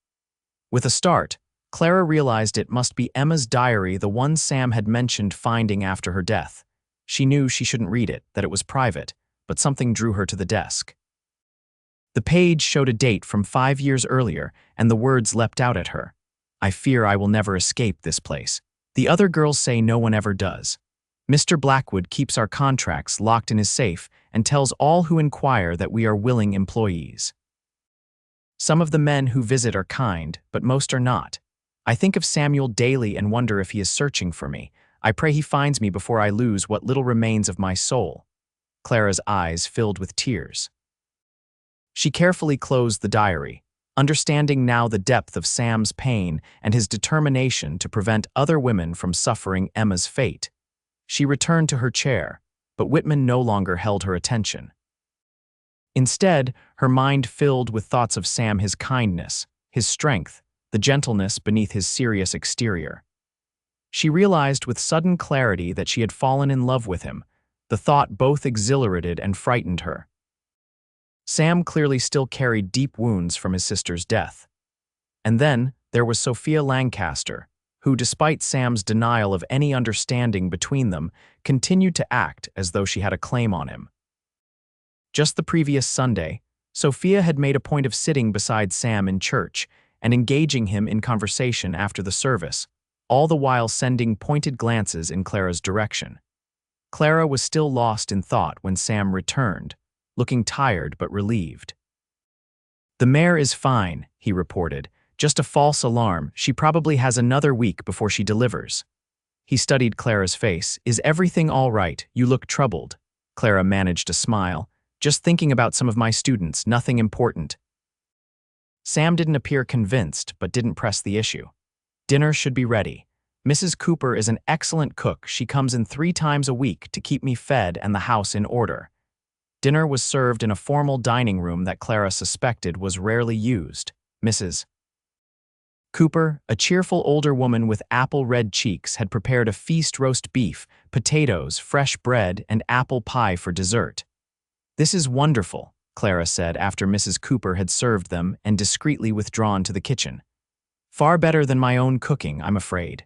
With a start, Clara realized it must be Emma's diary, the one Sam had mentioned finding after her death. She knew she shouldn't read it, that it was private, but something drew her to the desk. The page showed a date from 5 years earlier, and the words leapt out at her. I fear I will never escape this place. The other girls say no one ever does. Mr. Blackwood keeps our contracts locked in his safe and tells all who inquire that we are willing employees. Some of the men who visit are kind, but most are not. I think of Samuel daily and wonder if he is searching for me. I pray he finds me before I lose what little remains of my soul. Clara's eyes filled with tears. She carefully closed the diary, understanding now the depth of Sam's pain and his determination to prevent other women from suffering Emma's fate. She returned to her chair, but Whitman no longer held her attention. Instead, her mind filled with thoughts of Sam, his kindness, his strength, the gentleness beneath his serious exterior. She realized with sudden clarity that she had fallen in love with him. The thought both exhilarated and frightened her. Sam clearly still carried deep wounds from his sister's death. And then there was Sophia Lancaster, who, despite Sam's denial of any understanding between them, continued to act as though she had a claim on him. Just the previous Sunday, Sophia had made a point of sitting beside Sam in church and engaging him in conversation after the service, all the while sending pointed glances in Clara's direction. Clara was still lost in thought when Sam returned, looking tired but relieved. The mare is fine, he reported. Just a false alarm. She probably has another week before she delivers. He studied Clara's face. Is everything all right? You look troubled. Clara managed a smile. Just thinking about some of my students, nothing important. Sam didn't appear convinced, but didn't press the issue. Dinner should be ready. Mrs. Cooper is an excellent cook. She comes in 3 times a week to keep me fed and the house in order. Dinner was served in a formal dining room that Clara suspected was rarely used. Mrs. Cooper, a cheerful older woman with apple-red cheeks, had prepared a feast: roast beef, potatoes, fresh bread, and apple pie for dessert. This is wonderful, Clara said after Mrs. Cooper had served them and discreetly withdrawn to the kitchen. Far better than my own cooking, I'm afraid.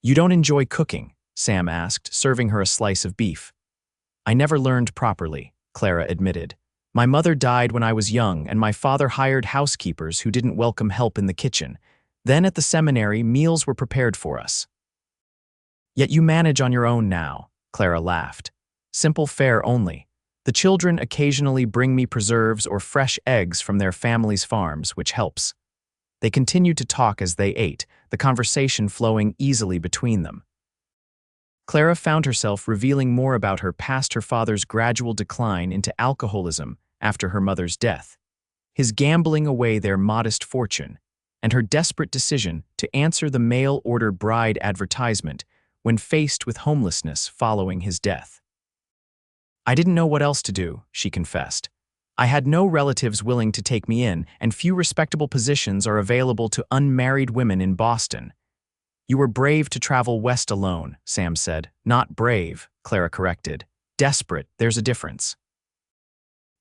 You don't enjoy cooking? Sam asked, serving her a slice of beef. I never learned properly, Clara admitted. My mother died when I was young, and my father hired housekeepers who didn't welcome help in the kitchen. Then at the seminary, meals were prepared for us. Yet you manage on your own now, Clara laughed. Simple fare only. The children occasionally bring me preserves or fresh eggs from their family's farms, which helps. They continued to talk as they ate, the conversation flowing easily between them. Clara found herself revealing more about her past, her father's gradual decline into alcoholism after her mother's death, his gambling away their modest fortune, and her desperate decision to answer the mail-order bride advertisement when faced with homelessness following his death. I didn't know what else to do, she confessed. I had no relatives willing to take me in, and few respectable positions are available to unmarried women in Boston. You were brave to travel west alone, Sam said. Not brave, Clara corrected. Desperate, there's a difference.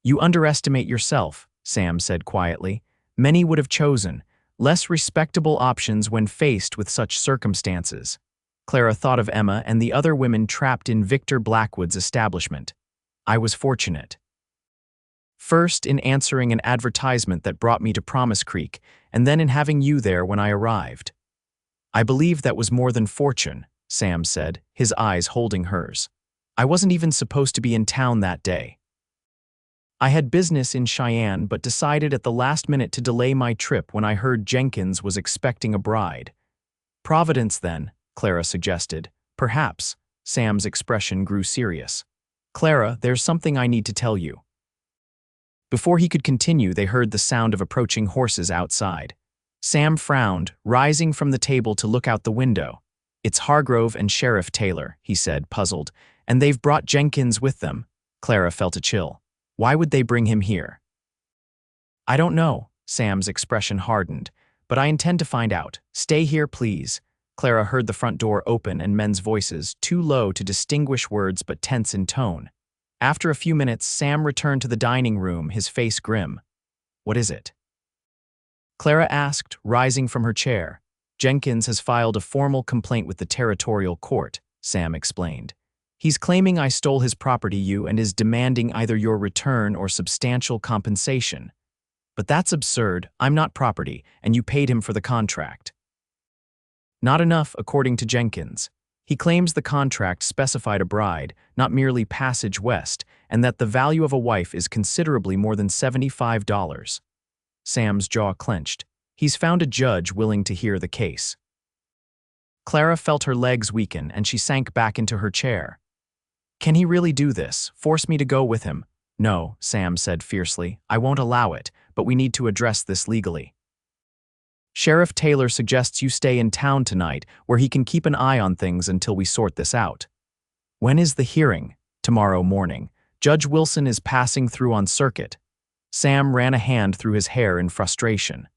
You underestimate yourself, Sam said quietly. Many would have chosen less respectable options when faced with such circumstances. Clara thought of Emma and the other women trapped in Victor Blackwood's establishment. I was fortunate. First, in answering an advertisement that brought me to Promise Creek, and then in having you there when I arrived. I believe that was more than fortune, Sam said, his eyes holding hers. I wasn't even supposed to be in town that day. I had business in Cheyenne but decided at the last minute to delay my trip when I heard Jenkins was expecting a bride. Providence then, Clara suggested. Perhaps. Sam's expression grew serious. Clara, there's something I need to tell you. Before he could continue, they heard the sound of approaching horses outside. Sam frowned, rising from the table to look out the window. It's Hargrove and Sheriff Taylor, he said, puzzled, and they've brought Jenkins with them. Clara felt a chill. Why would they bring him here? I don't know, Sam's expression hardened, but I intend to find out. Stay here, please. Clara heard the front door open and men's voices, too low to distinguish words but tense in tone. After a few minutes, Sam returned to the dining room, his face grim. What is it? Clara asked, rising from her chair. Jenkins has filed a formal complaint with the territorial court, Sam explained. He's claiming I stole his property and is demanding either your return or substantial compensation. But that's absurd. I'm not property, and you paid him for the contract. Not enough, according to Jenkins. He claims the contract specified a bride, not merely passage west, and that the value of a wife is considerably more than $75. Sam's jaw clenched. He's found a judge willing to hear the case. Clara felt her legs weaken and she sank back into her chair. Can he really do this? Force me to go with him? No, Sam said fiercely. I won't allow it, but we need to address this legally. Sheriff Taylor suggests you stay in town tonight, where he can keep an eye on things until we sort this out. When is the hearing? Tomorrow morning. Judge Wilson is passing through on circuit. Sam ran a hand through his hair in frustration.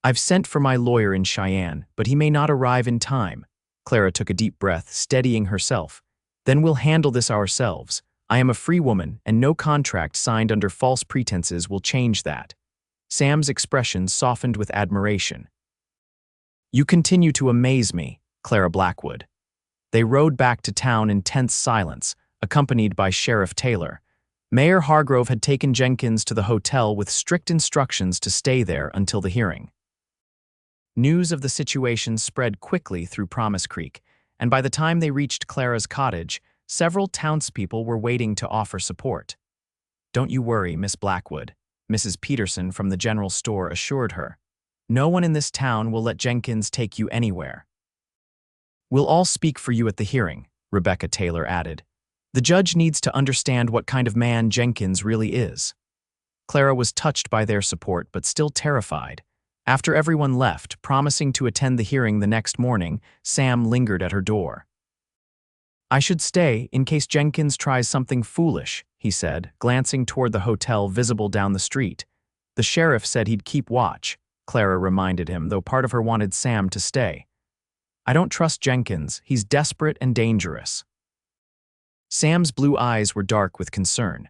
I've sent for my lawyer in Cheyenne, but he may not arrive in time. Clara took a deep breath, steadying herself. Then we'll handle this ourselves. I am a free woman, and no contract signed under false pretenses will change that. Sam's expression softened with admiration. You continue to amaze me, Clara Blackwood. They rode back to town in tense silence, accompanied by Sheriff Taylor. Mayor Hargrove had taken Jenkins to the hotel with strict instructions to stay there until the hearing. News of the situation spread quickly through Promise Creek, and by the time they reached Clara's cottage, several townspeople were waiting to offer support. Don't you worry, Miss Blackwood, Mrs. Peterson from the general store assured her. No one in this town will let Jenkins take you anywhere. We'll all speak for you at the hearing, Rebecca Taylor added. The judge needs to understand what kind of man Jenkins really is. Clara was touched by their support but still terrified. After everyone left, promising to attend the hearing the next morning, Sam lingered at her door. I should stay in case Jenkins tries something foolish, he said, glancing toward the hotel visible down the street. The sheriff said he'd keep watch, Clara reminded him, though part of her wanted Sam to stay. I don't trust Jenkins. He's desperate and dangerous. Sam's blue eyes were dark with concern.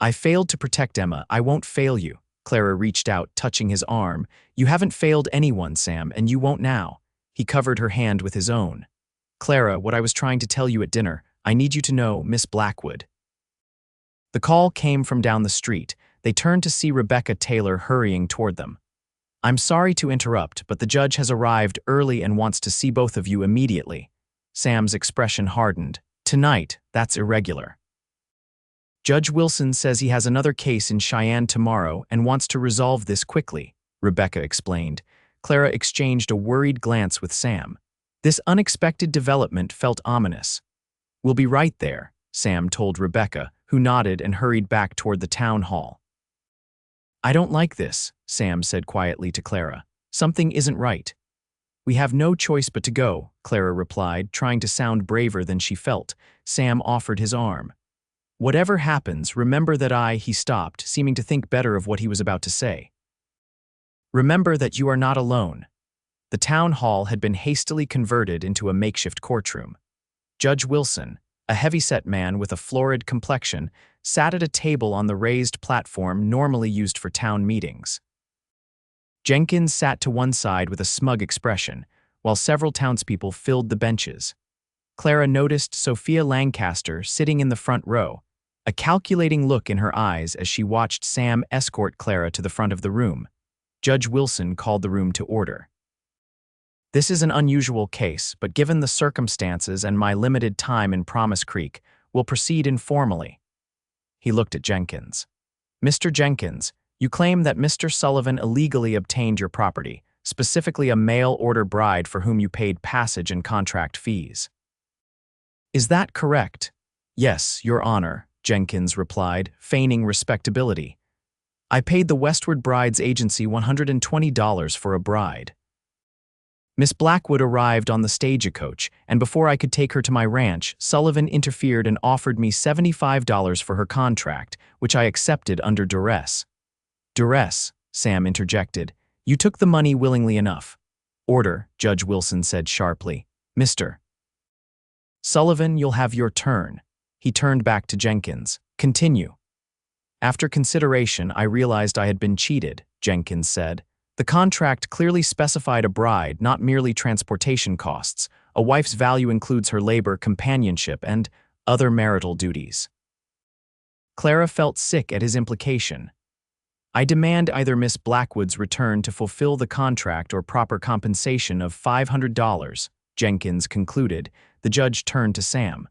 I failed to protect Emma. I won't fail you. Clara reached out, touching his arm. You haven't failed anyone, Sam, and you won't now. He covered her hand with his own. Clara, what I was trying to tell you at dinner, I need you to know, Miss Blackwood. The call came from down the street. They turned to see Rebecca Taylor hurrying toward them. I'm sorry to interrupt, but the judge has arrived early and wants to see both of you immediately. Sam's expression hardened. Tonight, that's irregular. Judge Wilson says he has another case in Cheyenne tomorrow and wants to resolve this quickly, Rebecca explained. Clara exchanged a worried glance with Sam. This unexpected development felt ominous. We'll be right there, Sam told Rebecca, who nodded and hurried back toward the town hall. I don't like this, Sam said quietly to Clara. Something isn't right. We have no choice but to go, Clara replied, trying to sound braver than she felt. Sam offered his arm. Whatever happens, remember that he stopped, seeming to think better of what he was about to say. Remember that you are not alone. The town hall had been hastily converted into a makeshift courtroom. Judge Wilson, a heavyset man with a florid complexion, sat at a table on the raised platform normally used for town meetings. Jenkins sat to one side with a smug expression, while several townspeople filled the benches. Clara noticed Sophia Lancaster sitting in the front row, a calculating look in her eyes as she watched Sam escort Clara to the front of the room. Judge Wilson called the room to order. This is an unusual case, but given the circumstances and my limited time in Promise Creek, we'll proceed informally. He looked at Jenkins. Mr. Jenkins, you claim that Mr. Sullivan illegally obtained your property, specifically a mail-order bride for whom you paid passage and contract fees. Is that correct? Yes, Your Honor, Jenkins replied, feigning respectability. I paid the Westward Brides Agency $120 for a bride. Miss Blackwood arrived on the stagecoach, and before I could take her to my ranch, Sullivan interfered and offered me $75 for her contract, which I accepted under duress. Duress, Sam interjected. You took the money willingly enough. Order, Judge Wilson said sharply. Mr. Sullivan, you'll have your turn. He turned back to Jenkins. Continue. After consideration, I realized I had been cheated, Jenkins said. The contract clearly specified a bride, not merely transportation costs. A wife's value includes her labor, companionship, and other marital duties. Clara felt sick at his implication. I demand either Miss Blackwood's return to fulfill the contract or proper compensation of $500, Jenkins concluded. The judge turned to Sam.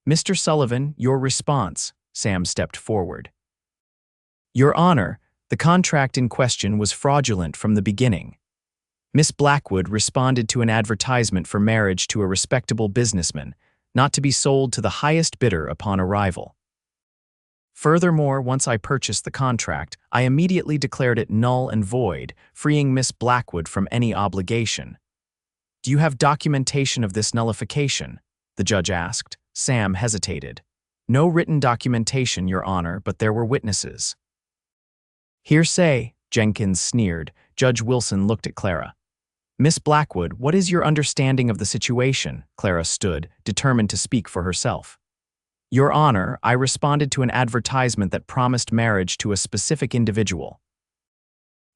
Mr. Sullivan, your response. Sam stepped forward. Your Honor, the contract in question was fraudulent from the beginning. Miss Blackwood responded to an advertisement for marriage to a respectable businessman, not to be sold to the highest bidder upon arrival. Furthermore, once I purchased the contract, I immediately declared it null and void, freeing Miss Blackwood from any obligation. Do you have documentation of this nullification? The judge asked. Sam hesitated. No written documentation, Your Honor, but there were witnesses. Hearsay, Jenkins sneered. Judge Wilson looked at Clara. Miss Blackwood, what is your understanding of the situation? Clara stood, determined to speak for herself. Your Honor, I responded to an advertisement that promised marriage to a specific individual.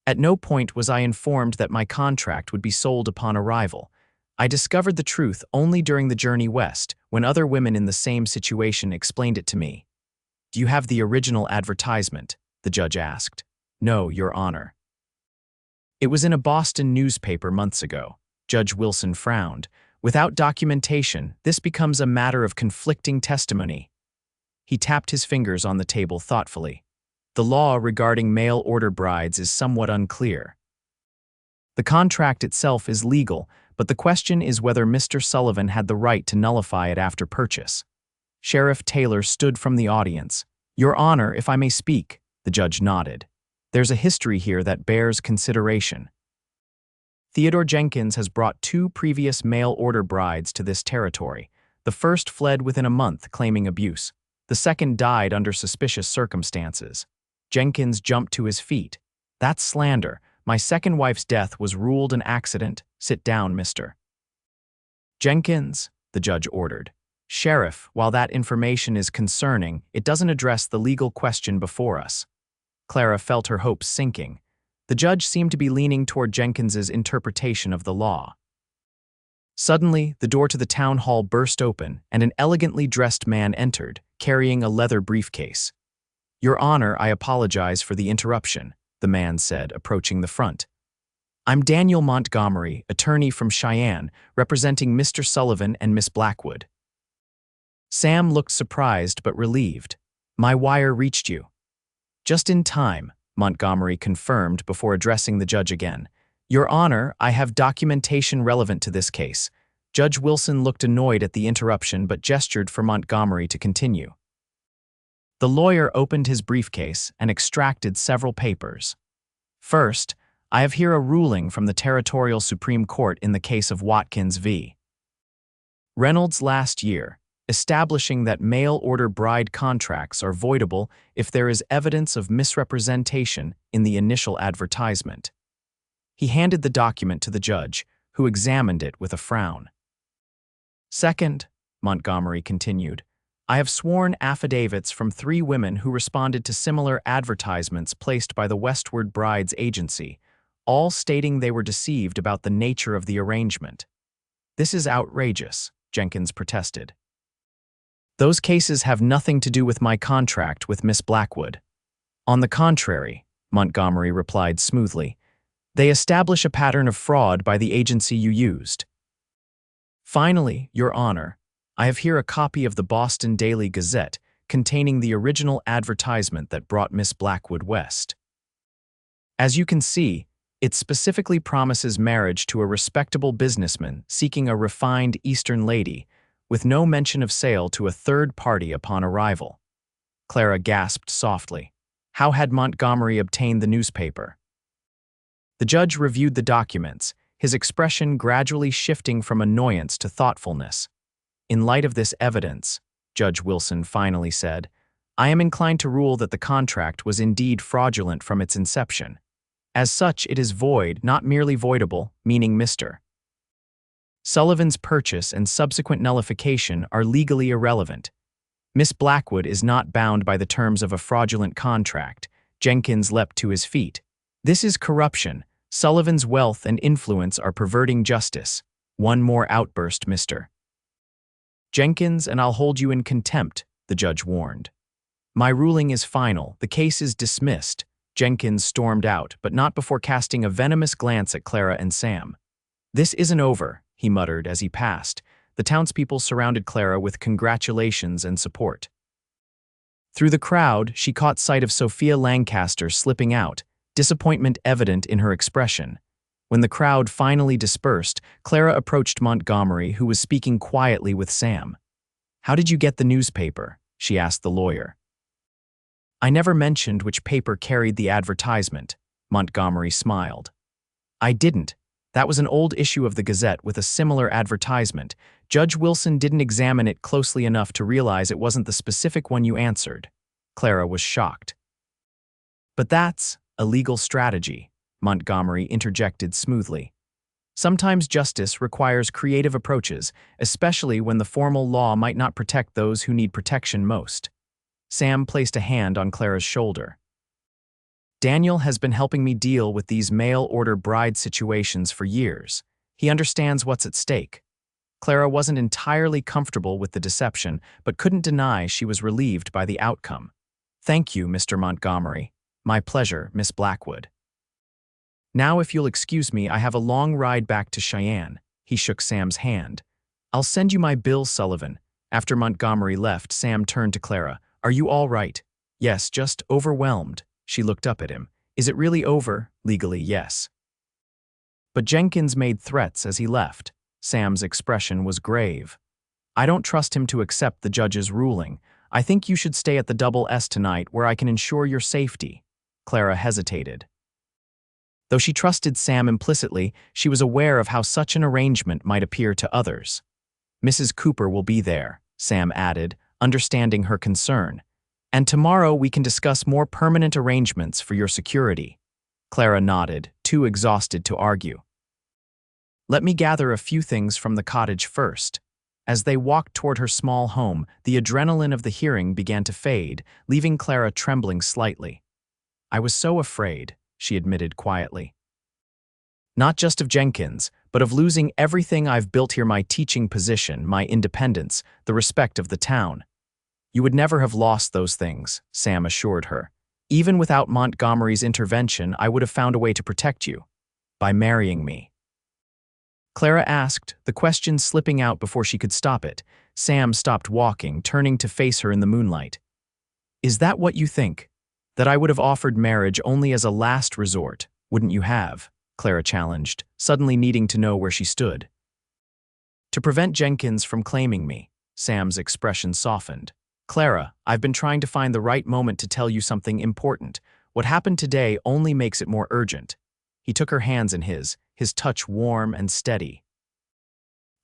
At no point was I informed that my contract would be sold upon arrival. I discovered the truth only during the journey west, when other women in the same situation explained it to me. Do you have the original advertisement? The judge asked. No, Your Honor. It was in a Boston newspaper months ago. Judge Wilson frowned. Without documentation, this becomes a matter of conflicting testimony. He tapped his fingers on the table thoughtfully. The law regarding mail-order brides is somewhat unclear. The contract itself is legal, but the question is whether Mr. Sullivan had the right to nullify it after purchase. Sheriff Taylor stood from the audience. Your Honor, if I may speak, the judge nodded. There's a history here that bears consideration. Theodore Jenkins has brought 2 previous mail-order brides to this territory. The first fled within a month, claiming abuse. The second died under suspicious circumstances. Jenkins jumped to his feet. That's slander. My second wife's death was ruled an accident. Sit down, mister. Jenkins, the judge ordered. Sheriff, while that information is concerning, it doesn't address the legal question before us. Clara felt her hopes sinking. The judge seemed to be leaning toward Jenkins's interpretation of the law. Suddenly, the door to the town hall burst open, and an elegantly dressed man entered, carrying a leather briefcase. Your Honor, I apologize for the interruption, the man said, approaching the front. I'm Daniel Montgomery, attorney from Cheyenne, representing Mr. Sullivan and Miss Blackwood. Sam looked surprised but relieved. My wire reached you. Just in time, Montgomery confirmed before addressing the judge again. Your Honor, I have documentation relevant to this case. Judge Wilson looked annoyed at the interruption but gestured for Montgomery to continue. The lawyer opened his briefcase and extracted several papers. First, I have here a ruling from the Territorial Supreme Court in the case of Watkins v. Reynolds last year. establishing that mail-order bride contracts are voidable if there is evidence of misrepresentation in the initial advertisement. He handed the document to the judge, who examined it with a frown. Second, Montgomery continued, I have sworn affidavits from 3 women who responded to similar advertisements placed by the Westward Brides Agency, all stating they were deceived about the nature of the arrangement. This is outrageous, Jenkins protested. Those cases have nothing to do with my contract with Miss Blackwood. On the contrary, Montgomery replied smoothly, they establish a pattern of fraud by the agency you used. Finally, Your Honor, I have here a copy of the Boston Daily Gazette containing the original advertisement that brought Miss Blackwood west. As you can see, it specifically promises marriage to a respectable businessman seeking a refined Eastern lady, with no mention of sale to a third party upon arrival. Clara gasped softly. How had Montgomery obtained the newspaper? The judge reviewed the documents, his expression gradually shifting from annoyance to thoughtfulness. In light of this evidence, Judge Wilson finally said, I am inclined to rule that the contract was indeed fraudulent from its inception. As such, it is void, not merely voidable, meaning Mr. Sullivan's purchase and subsequent nullification are legally irrelevant. Miss Blackwood is not bound by the terms of a fraudulent contract. Jenkins leapt to his feet. This is corruption. Sullivan's wealth and influence are perverting justice. One more outburst, Mr. Jenkins, and I'll hold you in contempt, the judge warned. My ruling is final. The case is dismissed. Jenkins stormed out, but not before casting a venomous glance at Clara and Sam. This isn't over, he muttered as he passed. The townspeople surrounded Clara with congratulations and support. Through the crowd, she caught sight of Sophia Lancaster slipping out, disappointment evident in her expression. When the crowd finally dispersed, Clara approached Montgomery, who was speaking quietly with Sam. How did you get the newspaper? She asked the lawyer. I never mentioned which paper carried the advertisement, Montgomery smiled. I didn't. That was an old issue of the Gazette with a similar advertisement. Judge Wilson didn't examine it closely enough to realize it wasn't the specific one you answered. Clara was shocked. But that's a legal strategy, Montgomery interjected smoothly. Sometimes justice requires creative approaches, especially when the formal law might not protect those who need protection most. Sam placed a hand on Clara's shoulder. Daniel has been helping me deal with these mail-order bride situations for years. He understands what's at stake. Clara wasn't entirely comfortable with the deception, but couldn't deny she was relieved by the outcome. Thank you, Mr. Montgomery. My pleasure, Miss Blackwood. Now, if you'll excuse me, I have a long ride back to Cheyenne. He shook Sam's hand. I'll send you my bill, Sullivan. After Montgomery left, Sam turned to Clara. Are you all right? Yes, just overwhelmed. She looked up at him. Is it really over? Legally, yes. But Jenkins made threats as he left. Sam's expression was grave. I don't trust him to accept the judge's ruling. I think you should stay at the Double S tonight where I can ensure your safety. Clara hesitated. Though she trusted Sam implicitly, she was aware of how such an arrangement might appear to others. Mrs. Cooper will be there, Sam added, understanding her concern. And tomorrow we can discuss more permanent arrangements for your security. Clara nodded, too exhausted to argue. Let me gather a few things from the cottage first. As they walked toward her small home, the adrenaline of the hearing began to fade, leaving Clara trembling slightly. I was so afraid, she admitted quietly. Not just of Jenkins, but of losing everything I've built here, my teaching position, my independence, the respect of the town. You would never have lost those things, Sam assured her. Even without Montgomery's intervention, I would have found a way to protect you. By marrying me. Clara asked, the question slipping out before she could stop it. Sam stopped walking, turning to face her in the moonlight. Is that what you think? That I would have offered marriage only as a last resort, wouldn't you have? Clara challenged, suddenly needing to know where she stood. To prevent Jenkins from claiming me, Sam's expression softened. Clara, I've been trying to find the right moment to tell you something important. What happened today only makes it more urgent. He took her hands in his touch warm and steady.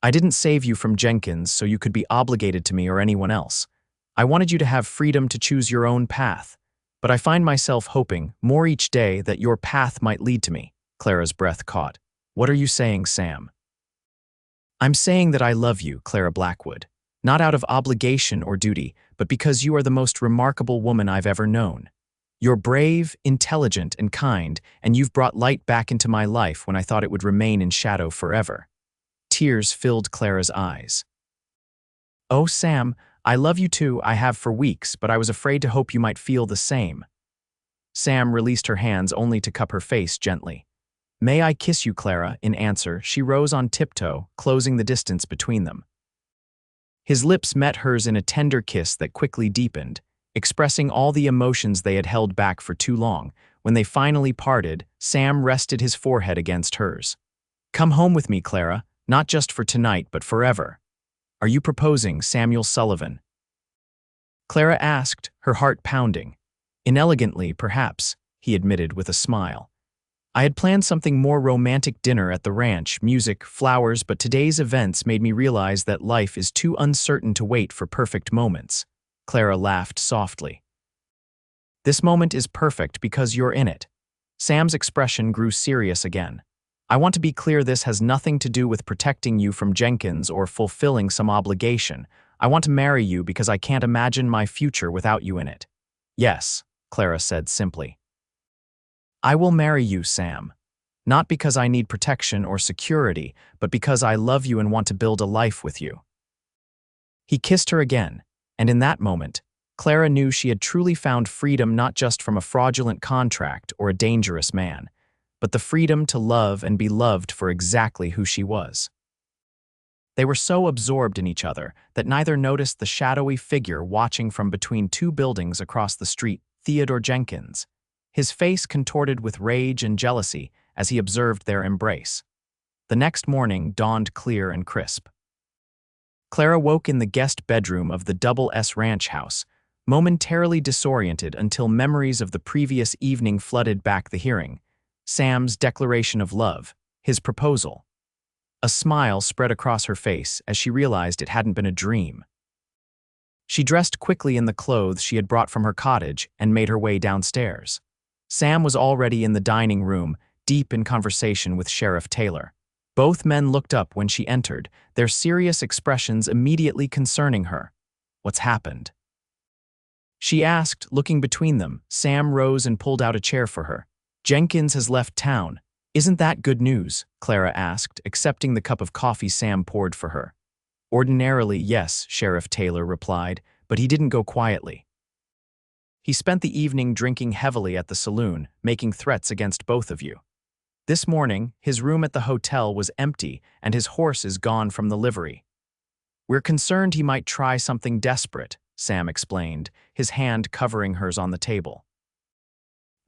I didn't save you from Jenkins so you could be obligated to me or anyone else. I wanted you to have freedom to choose your own path. But I find myself hoping, more each day, that your path might lead to me. Clara's breath caught. What are you saying, Sam? I'm saying that I love you, Clara Blackwood. Not out of obligation or duty, but because you are the most remarkable woman I've ever known. You're brave, intelligent, and kind, and you've brought light back into my life when I thought it would remain in shadow forever. Tears filled Clara's eyes. Oh, Sam, I love you too, I have for weeks, but I was afraid to hope you might feel the same. Sam released her hands only to cup her face gently. May I kiss you, Clara? In answer, she rose on tiptoe, closing the distance between them. His lips met hers in a tender kiss that quickly deepened, expressing all the emotions they had held back for too long. When they finally parted, Sam rested his forehead against hers. Come home with me, Clara, not just for tonight, but forever. Are you proposing, Samuel Sullivan? Clara asked, her heart pounding. Inelegantly, perhaps, he admitted with a smile. I had planned something more romantic, dinner at the ranch, music, flowers, but today's events made me realize that life is too uncertain to wait for perfect moments. Clara laughed softly. This moment is perfect because you're in it. Sam's expression grew serious again. I want to be clear, this has nothing to do with protecting you from Jenkins or fulfilling some obligation. I want to marry you because I can't imagine my future without you in it. Yes, Clara said simply. I will marry you, Sam. Not because I need protection or security, but because I love you and want to build a life with you. He kissed her again, and in that moment, Clara knew she had truly found freedom, not just from a fraudulent contract or a dangerous man, but the freedom to love and be loved for exactly who she was. They were so absorbed in each other that neither noticed the shadowy figure watching from between two buildings across the street, Theodore Jenkins, his face contorted with rage and jealousy as he observed their embrace. The next morning dawned clear and crisp. Clara woke in the guest bedroom of the Double S Ranch house, momentarily disoriented until memories of the previous evening flooded back the hearing. Sam's declaration of love, his proposal. A smile spread across her face as she realized it hadn't been a dream. She dressed quickly in the clothes she had brought from her cottage and made her way downstairs. Sam was already in the dining room, deep in conversation with Sheriff Taylor. Both men looked up when she entered, their serious expressions immediately concerning her. What's happened? She asked, looking between them. Sam rose and pulled out a chair for her. Jenkins has left town. Isn't that good news? Clara asked, accepting the cup of coffee Sam poured for her. Ordinarily, yes, Sheriff Taylor replied, but he didn't go quietly. He spent the evening drinking heavily at the saloon, making threats against both of you. This morning, his room at the hotel was empty and his horse is gone from the livery. We're concerned he might try something desperate, Sam explained, his hand covering hers on the table.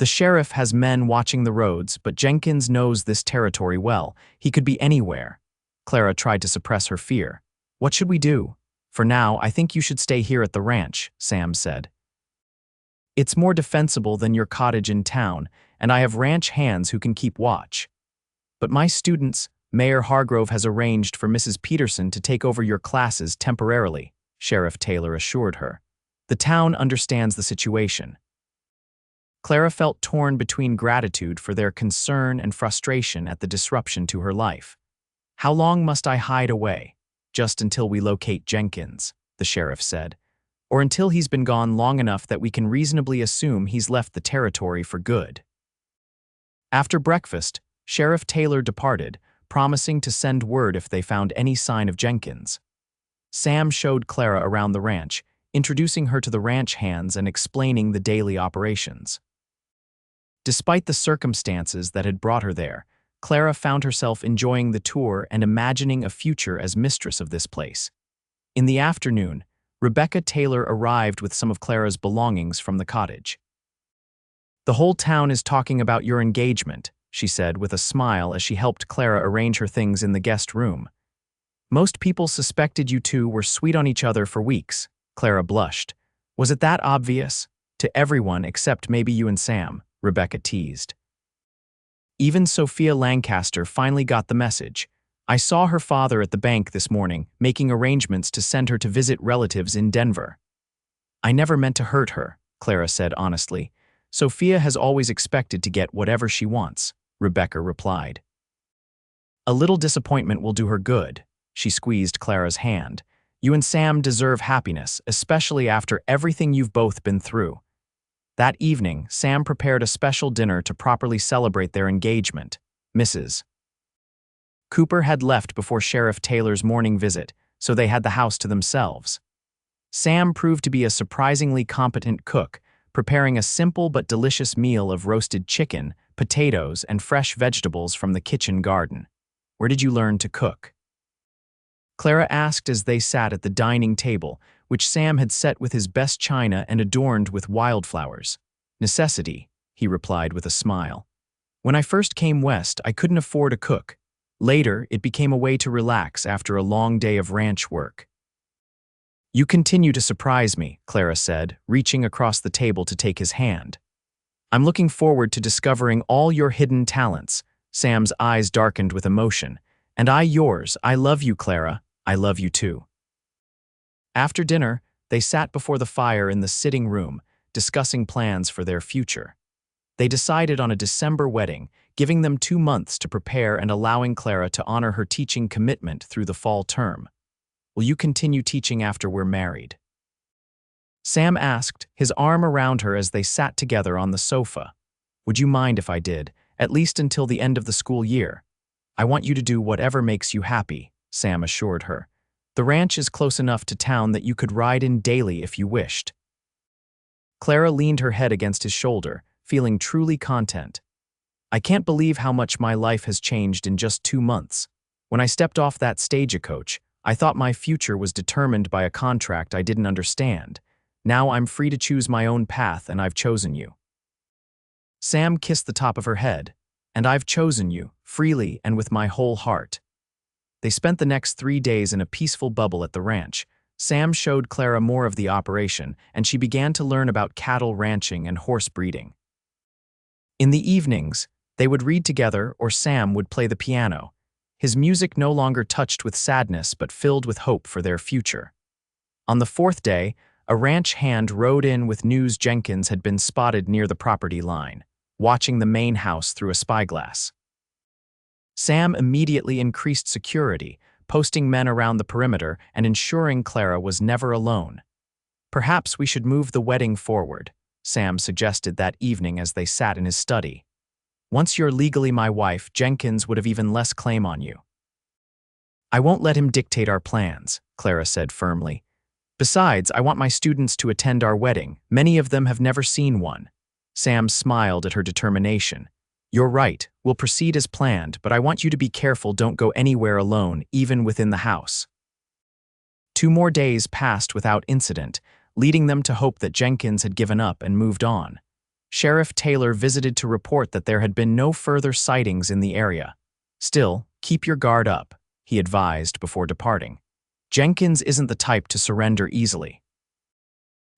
The sheriff has men watching the roads, but Jenkins knows this territory well. He could be anywhere. Clara tried to suppress her fear. What should we do? For now, I think you should stay here at the ranch, Sam said. It's more defensible than your cottage in town, and I have ranch hands who can keep watch. But my students, Mayor Hargrove has arranged for Mrs. Peterson to take over your classes temporarily, Sheriff Taylor assured her. The town understands the situation. Clara felt torn between gratitude for their concern and frustration at the disruption to her life. How long must I hide away? Just until we locate Jenkins, the sheriff said. Or until he's been gone long enough that we can reasonably assume he's left the territory for good. After breakfast, Sheriff Taylor departed, promising to send word if they found any sign of Jenkins. Sam showed Clara around the ranch, introducing her to the ranch hands and explaining the daily operations. Despite the circumstances that had brought her there, Clara found herself enjoying the tour and imagining a future as mistress of this place. In the afternoon, Rebecca Taylor arrived with some of Clara's belongings from the cottage. The whole town is talking about your engagement, she said with a smile as she helped Clara arrange her things in the guest room. Most people suspected you two were sweet on each other for weeks, Clara blushed. Was it that obvious? To everyone except maybe you and Sam, Rebecca teased. Even Sophia Lancaster finally got the message. I saw her father at the bank this morning, making arrangements to send her to visit relatives in Denver. I never meant to hurt her, Clara said honestly. Sophia has always expected to get whatever she wants, Rebecca replied. A little disappointment will do her good. She squeezed Clara's hand. You and Sam deserve happiness, especially after everything you've both been through. That evening, Sam prepared a special dinner to properly celebrate their engagement. Mrs. Cooper had left before Sheriff Taylor's morning visit, so they had the house to themselves. Sam proved to be a surprisingly competent cook, preparing a simple but delicious meal of roasted chicken, potatoes, and fresh vegetables from the kitchen garden. Where did you learn to cook? Clara asked as they sat at the dining table, which Sam had set with his best china and adorned with wildflowers. Necessity, he replied with a smile. When I first came west, I couldn't afford a cook. Later, it became a way to relax after a long day of ranch work. You continue to surprise me, Clara said, reaching across the table to take his hand. I'm looking forward to discovering all your hidden talents. Sam's eyes darkened with emotion. And yours. I love you, Clara. I love you too. After dinner, they sat before the fire in the sitting room, discussing plans for their future. They decided on a December wedding, giving them 2 months to prepare and allowing Clara to honor her teaching commitment through the fall term. Will you continue teaching after we're married? Sam asked, his arm around her as they sat together on the sofa. Would you mind if I did, at least until the end of the school year? I want you to do whatever makes you happy, Sam assured her. The ranch is close enough to town that you could ride in daily if you wished. Clara leaned her head against his shoulder, feeling truly content. I can't believe how much my life has changed in just 2 months. When I stepped off that stagecoach, I thought my future was determined by a contract I didn't understand. Now I'm free to choose my own path, and I've chosen you. Sam kissed the top of her head. And I've chosen you, freely and with my whole heart. They spent the next 3 days in a peaceful bubble at the ranch. Sam showed Clara more of the operation, and she began to learn about cattle ranching and horse breeding. In the evenings, they would read together or Sam would play the piano. His music no longer touched with sadness but filled with hope for their future. On the 4th day, a ranch hand rode in with news Jenkins had been spotted near the property line, watching the main house through a spyglass. Sam immediately increased security, posting men around the perimeter and ensuring Clara was never alone. Perhaps we should move the wedding forward, Sam suggested that evening as they sat in his study. Once you're legally my wife, Jenkins would have even less claim on you. I won't let him dictate our plans, Clara said firmly. Besides, I want my students to attend our wedding. Many of them have never seen one. Sam smiled at her determination. You're right, we'll proceed as planned, but I want you to be careful, don't go anywhere alone, even within the house. 2 more days passed without incident, leading them to hope that Jenkins had given up and moved on. Sheriff Taylor visited to report that there had been no further sightings in the area. Still, keep your guard up, he advised before departing. Jenkins isn't the type to surrender easily.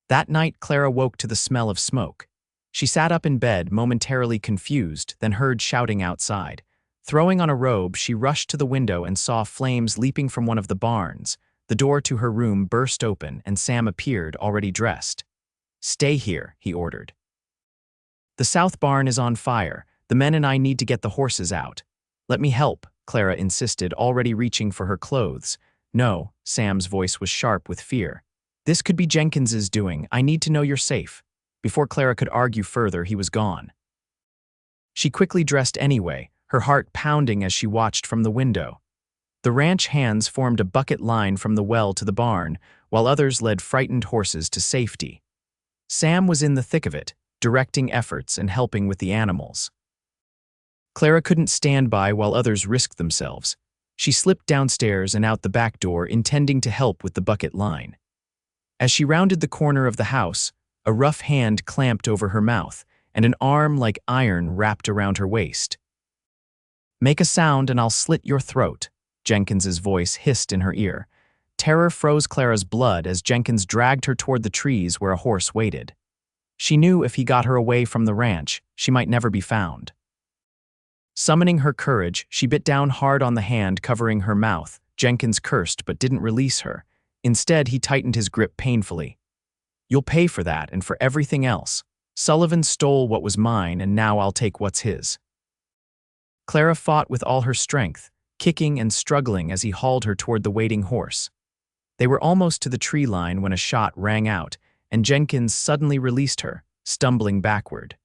That night, Clara woke to the smell of smoke. She sat up in bed, momentarily confused, then heard shouting outside. Throwing on a robe, she rushed to the window and saw flames leaping from one of the barns. The door to her room burst open, and Sam appeared, already dressed. Stay here, he ordered. The south barn is on fire. The men and I need to get the horses out. Let me help, Clara insisted, already reaching for her clothes. No, Sam's voice was sharp with fear. This could be Jenkins's doing. I need to know you're safe. Before Clara could argue further, he was gone. She quickly dressed anyway, her heart pounding as she watched from the window. The ranch hands formed a bucket line from the well to the barn, while others led frightened horses to safety. Sam was in the thick of it, directing efforts and helping with the animals. Clara couldn't stand by while others risked themselves. She slipped downstairs and out the back door, intending to help with the bucket line. As she rounded the corner of the house, a rough hand clamped over her mouth, and an arm like iron wrapped around her waist. Make a sound and I'll slit your throat, Jenkins's voice hissed in her ear. Terror froze Clara's blood as Jenkins dragged her toward the trees where a horse waited. She knew if he got her away from the ranch, she might never be found. Summoning her courage, she bit down hard on the hand covering her mouth. Jenkins cursed but didn't release her. Instead, he tightened his grip painfully. "You'll pay for that and for everything else. Sullivan stole what was mine, and now I'll take what's his." Clara fought with all her strength, kicking and struggling as he hauled her toward the waiting horse. They were almost to the tree line when a shot rang out, and Jenkins suddenly released her, stumbling backward.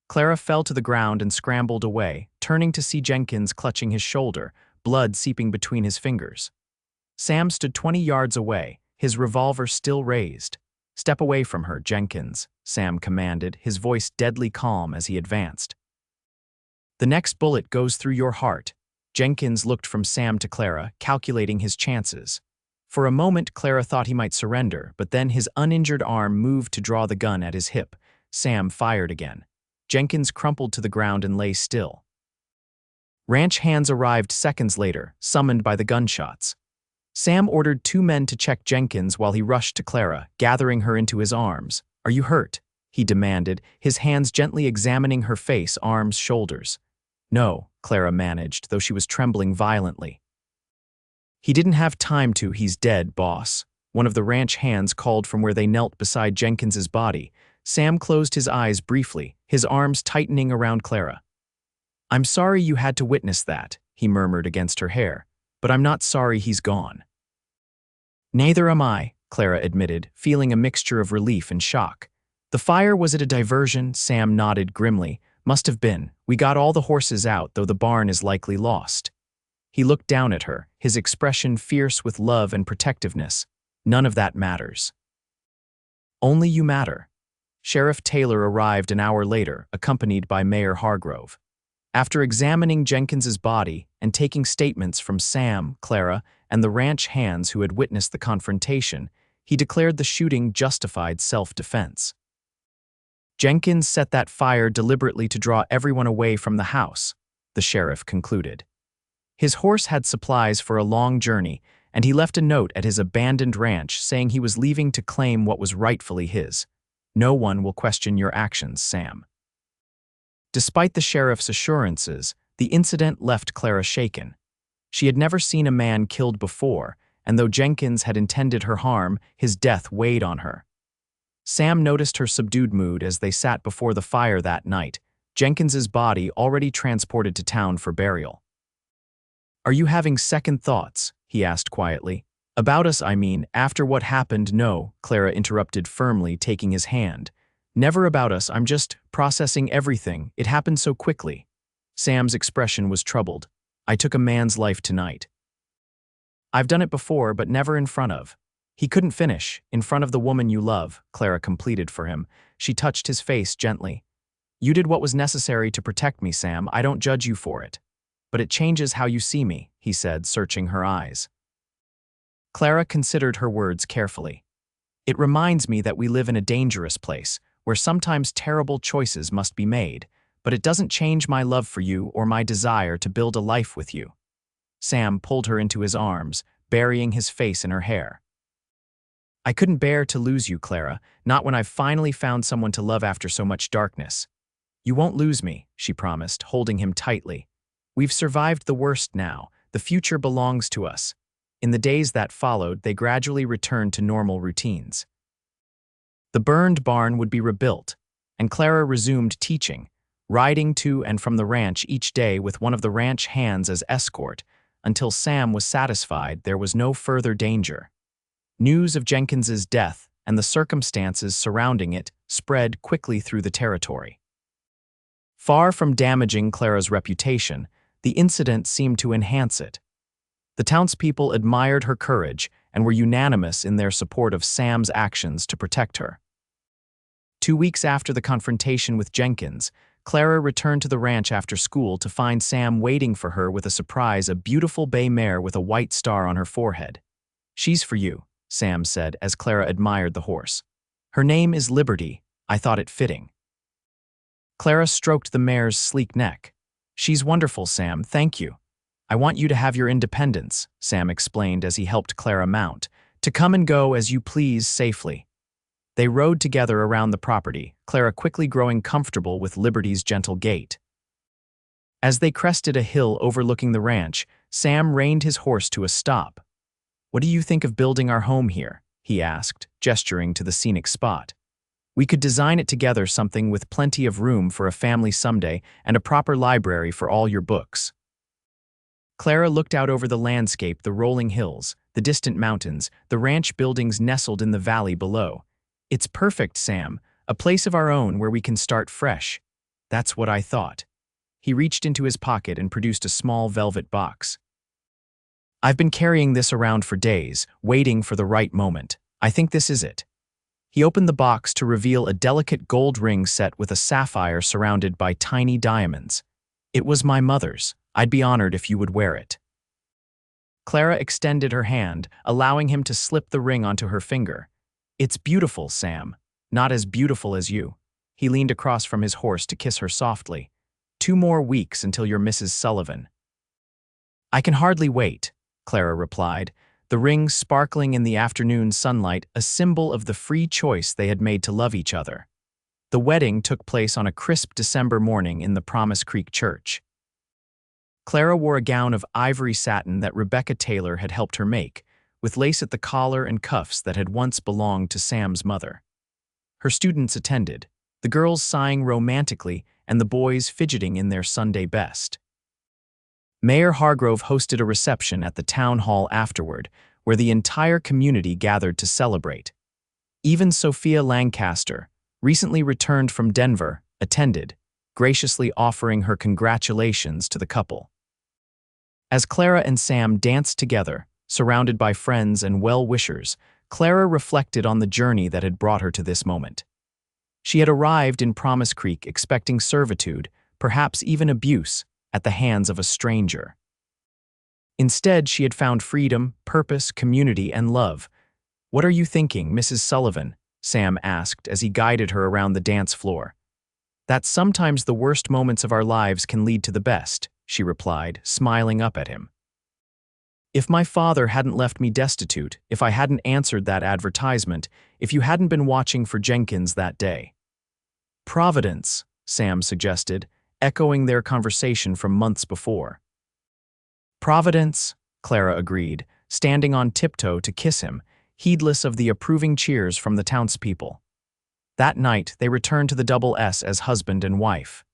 Clara fell to the ground and scrambled away, turning to see Jenkins clutching his shoulder, blood seeping between his fingers. Sam stood 20 yards away, his revolver still raised. "Step away from her, Jenkins," Sam commanded, his voice deadly calm as he advanced. "The next bullet goes through your heart." Jenkins looked from Sam to Clara, calculating his chances. For a moment, Clara thought he might surrender, but then his uninjured arm moved to draw the gun at his hip. Sam fired again. Jenkins crumpled to the ground and lay still. Ranch hands arrived seconds later, summoned by the gunshots. Sam ordered 2 men to check Jenkins while he rushed to Clara, gathering her into his arms. "Are you hurt?" he demanded, his hands gently examining her face, arms, shoulders. "No," Clara managed, though she was trembling violently. "He didn't have time to. He's dead, boss," one of the ranch hands called from where they knelt beside Jenkins's body. Sam closed his eyes briefly, his arms tightening around Clara. "I'm sorry you had to witness that," he murmured against her hair, "but I'm not sorry he's gone." "Neither am I," Clara admitted, feeling a mixture of relief and shock. "The fire, was it a diversion?" Sam nodded grimly. "Must have been. We got all the horses out, though the barn is likely lost." He looked down at her, his expression fierce with love and protectiveness. "None of that matters. Only you matter." Sheriff Taylor arrived an hour later, accompanied by Mayor Hargrove. After examining Jenkins's body and taking statements from Sam, Clara, and the ranch hands who had witnessed the confrontation, he declared the shooting justified self-defense. "Jenkins set that fire deliberately to draw everyone away from the house," the sheriff concluded. "His horse had supplies for a long journey, and he left a note at his abandoned ranch saying he was leaving to claim what was rightfully his. No one will question your actions, Sam." Despite the sheriff's assurances, the incident left Clara shaken. She had never seen a man killed before, and though Jenkins had intended her harm, his death weighed on her. Sam noticed her subdued mood as they sat before the fire that night, Jenkins's body already transported to town for burial. "Are you having second thoughts?" he asked quietly. "About us, I mean, after what happened." "No," Clara interrupted firmly, taking his hand. "Never about us. I'm just processing everything. It happened so quickly." Sam's expression was troubled. "I took a man's life tonight." "I've done it before, but never in front of." "He couldn't finish. In front of the woman you love," Clara completed for him. She touched his face gently. "You did what was necessary to protect me, Sam. I don't judge you for it. But it changes how you see me," he said, searching her eyes. Clara considered her words carefully. "It reminds me that we live in a dangerous place, where sometimes terrible choices must be made, but it doesn't change my love for you or my desire to build a life with you." Sam pulled her into his arms, burying his face in her hair. "I couldn't bear to lose you, Clara, not when I've finally found someone to love after so much darkness." "You won't lose me," she promised, holding him tightly. "We've survived the worst now. The future belongs to us." In the days that followed, they gradually returned to normal routines. The burned barn would be rebuilt, and Clara resumed teaching, riding to and from the ranch each day with one of the ranch hands as escort, until Sam was satisfied there was no further danger. News of Jenkins's death and the circumstances surrounding it spread quickly through the territory. Far from damaging Clara's reputation, the incident seemed to enhance it. The townspeople admired her courage and were unanimous in their support of Sam's actions to protect her. 2 weeks after the confrontation with Jenkins, Clara returned to the ranch after school to find Sam waiting for her with a surprise, a beautiful bay mare with a white star on her forehead. "She's for you," Sam said as Clara admired the horse. "Her name is Liberty. I thought it fitting." Clara stroked the mare's sleek neck. "She's wonderful, Sam, thank you. I want you to have your independence," Sam explained as he helped Clara mount, "to come and go as you please safely." They rode together around the property, Clara quickly growing comfortable with Liberty's gentle gait. As they crested a hill overlooking the ranch, Sam reined his horse to a stop. "What do you think of building our home here?" he asked, gesturing to the scenic spot. "We could design it together, something with plenty of room for a family someday and a proper library for all your books." Clara looked out over the landscape, the rolling hills, the distant mountains, the ranch buildings nestled in the valley below. "It's perfect, Sam, a place of our own where we can start fresh." "That's what I thought." He reached into his pocket and produced a small velvet box. "I've been carrying this around for days, waiting for the right moment. I think this is it." He opened the box to reveal a delicate gold ring set with a sapphire surrounded by tiny diamonds. "It was my mother's. I'd be honored if you would wear it." Clara extended her hand, allowing him to slip the ring onto her finger. "It's beautiful, Sam. Not as beautiful as you." He leaned across from his horse to kiss her softly. "2 more weeks until you're Mrs. Sullivan." "I can hardly wait," Clara replied, the ring sparkling in the afternoon sunlight, a symbol of the free choice they had made to love each other. The wedding took place on a crisp December morning in the Promise Creek Church. Clara wore a gown of ivory satin that Rebecca Taylor had helped her make, with lace at the collar and cuffs that had once belonged to Sam's mother. Her students attended, the girls sighing romantically and the boys fidgeting in their Sunday best. Mayor Hargrove hosted a reception at the town hall afterward, where the entire community gathered to celebrate. Even Sophia Lancaster, recently returned from Denver, attended, graciously offering her congratulations to the couple. As Clara and Sam danced together, surrounded by friends and well-wishers, Clara reflected on the journey that had brought her to this moment. She had arrived in Promise Creek expecting servitude, perhaps even abuse, at the hands of a stranger. Instead, she had found freedom, purpose, community, and love. "What are you thinking, Mrs. Sullivan?" Sam asked as he guided her around the dance floor. "That sometimes the worst moments of our lives can lead to the best," she replied, smiling up at him. "If my father hadn't left me destitute, if I hadn't answered that advertisement, if you hadn't been watching for Jenkins that day." "Providence," Sam suggested, echoing their conversation from months before. "Providence," Clara agreed, standing on tiptoe to kiss him, heedless of the approving cheers from the townspeople. That night, they returned to the Double S as husband and wife.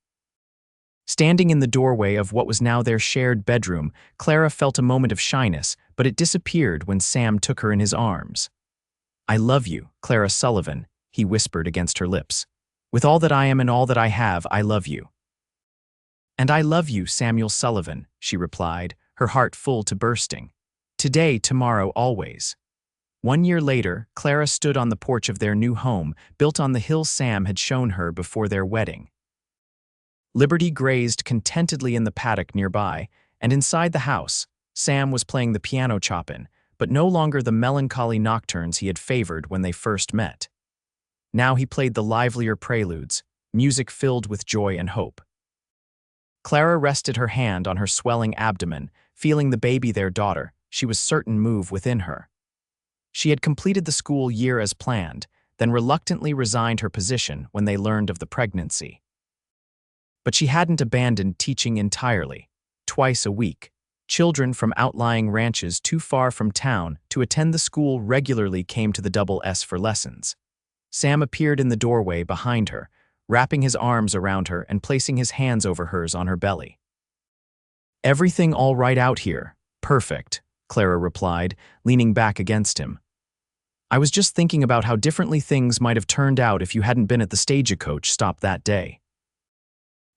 Standing in the doorway of what was now their shared bedroom, Clara felt a moment of shyness, but it disappeared when Sam took her in his arms. "I love you, Clara Sullivan," he whispered against her lips. "With all that I am and all that I have, I love you." "And I love you, Samuel Sullivan," she replied, her heart full to bursting. "Today, tomorrow, always." 1 year later, Clara stood on the porch of their new home, built on the hill Sam had shown her before their wedding. Liberty grazed contentedly in the paddock nearby, and inside the house, Sam was playing the piano chopin, but no longer the melancholy nocturnes he had favored when they first met. Now he played the livelier preludes, music filled with joy and hope. Clara rested her hand on her swelling abdomen, feeling the baby their daughter, she was certain move within her. She had completed the school year as planned, then reluctantly resigned her position when they learned of the pregnancy. But she hadn't abandoned teaching entirely. Twice a week, children from outlying ranches too far from town to attend the school regularly came to the Double S for lessons. Sam appeared in the doorway behind her, wrapping his arms around her and placing his hands over hers on her belly. "Everything all right out here? Perfect," Clara replied, leaning back against him. "I was just thinking about how differently things might have turned out if you hadn't been at the stagecoach stop that day."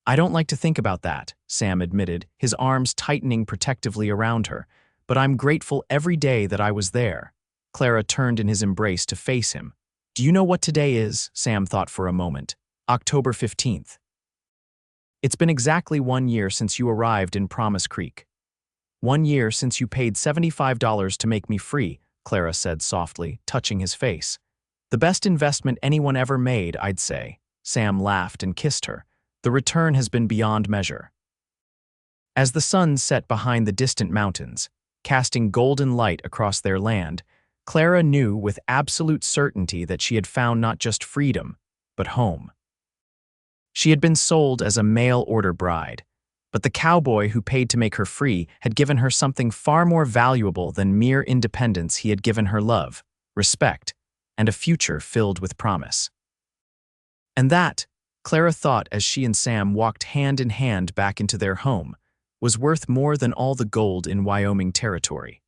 "I don't like to think about that," Sam admitted, his arms tightening protectively around her, "but I'm grateful every day that I was there." Clara turned in his embrace to face him. "Do you know what today is?" Sam thought for a moment. "October 15th. It's been exactly 1 year since you arrived in Promise Creek. 1 year since you paid $75 to make me free," Clara said softly, touching his face. "The best investment anyone ever made, I'd say." Sam laughed and kissed her. "The return has been beyond measure." As the sun set behind the distant mountains, casting golden light across their land, Clara knew with absolute certainty that she had found not just freedom, but home. She had been sold as a mail-order bride, But the cowboy who paid to make her free had given her something far more valuable than mere independence. He had given her love, respect, and a future filled with promise. And that, Clara thought as she and Sam walked hand in hand back into their home, was worth more than all the gold in Wyoming territory.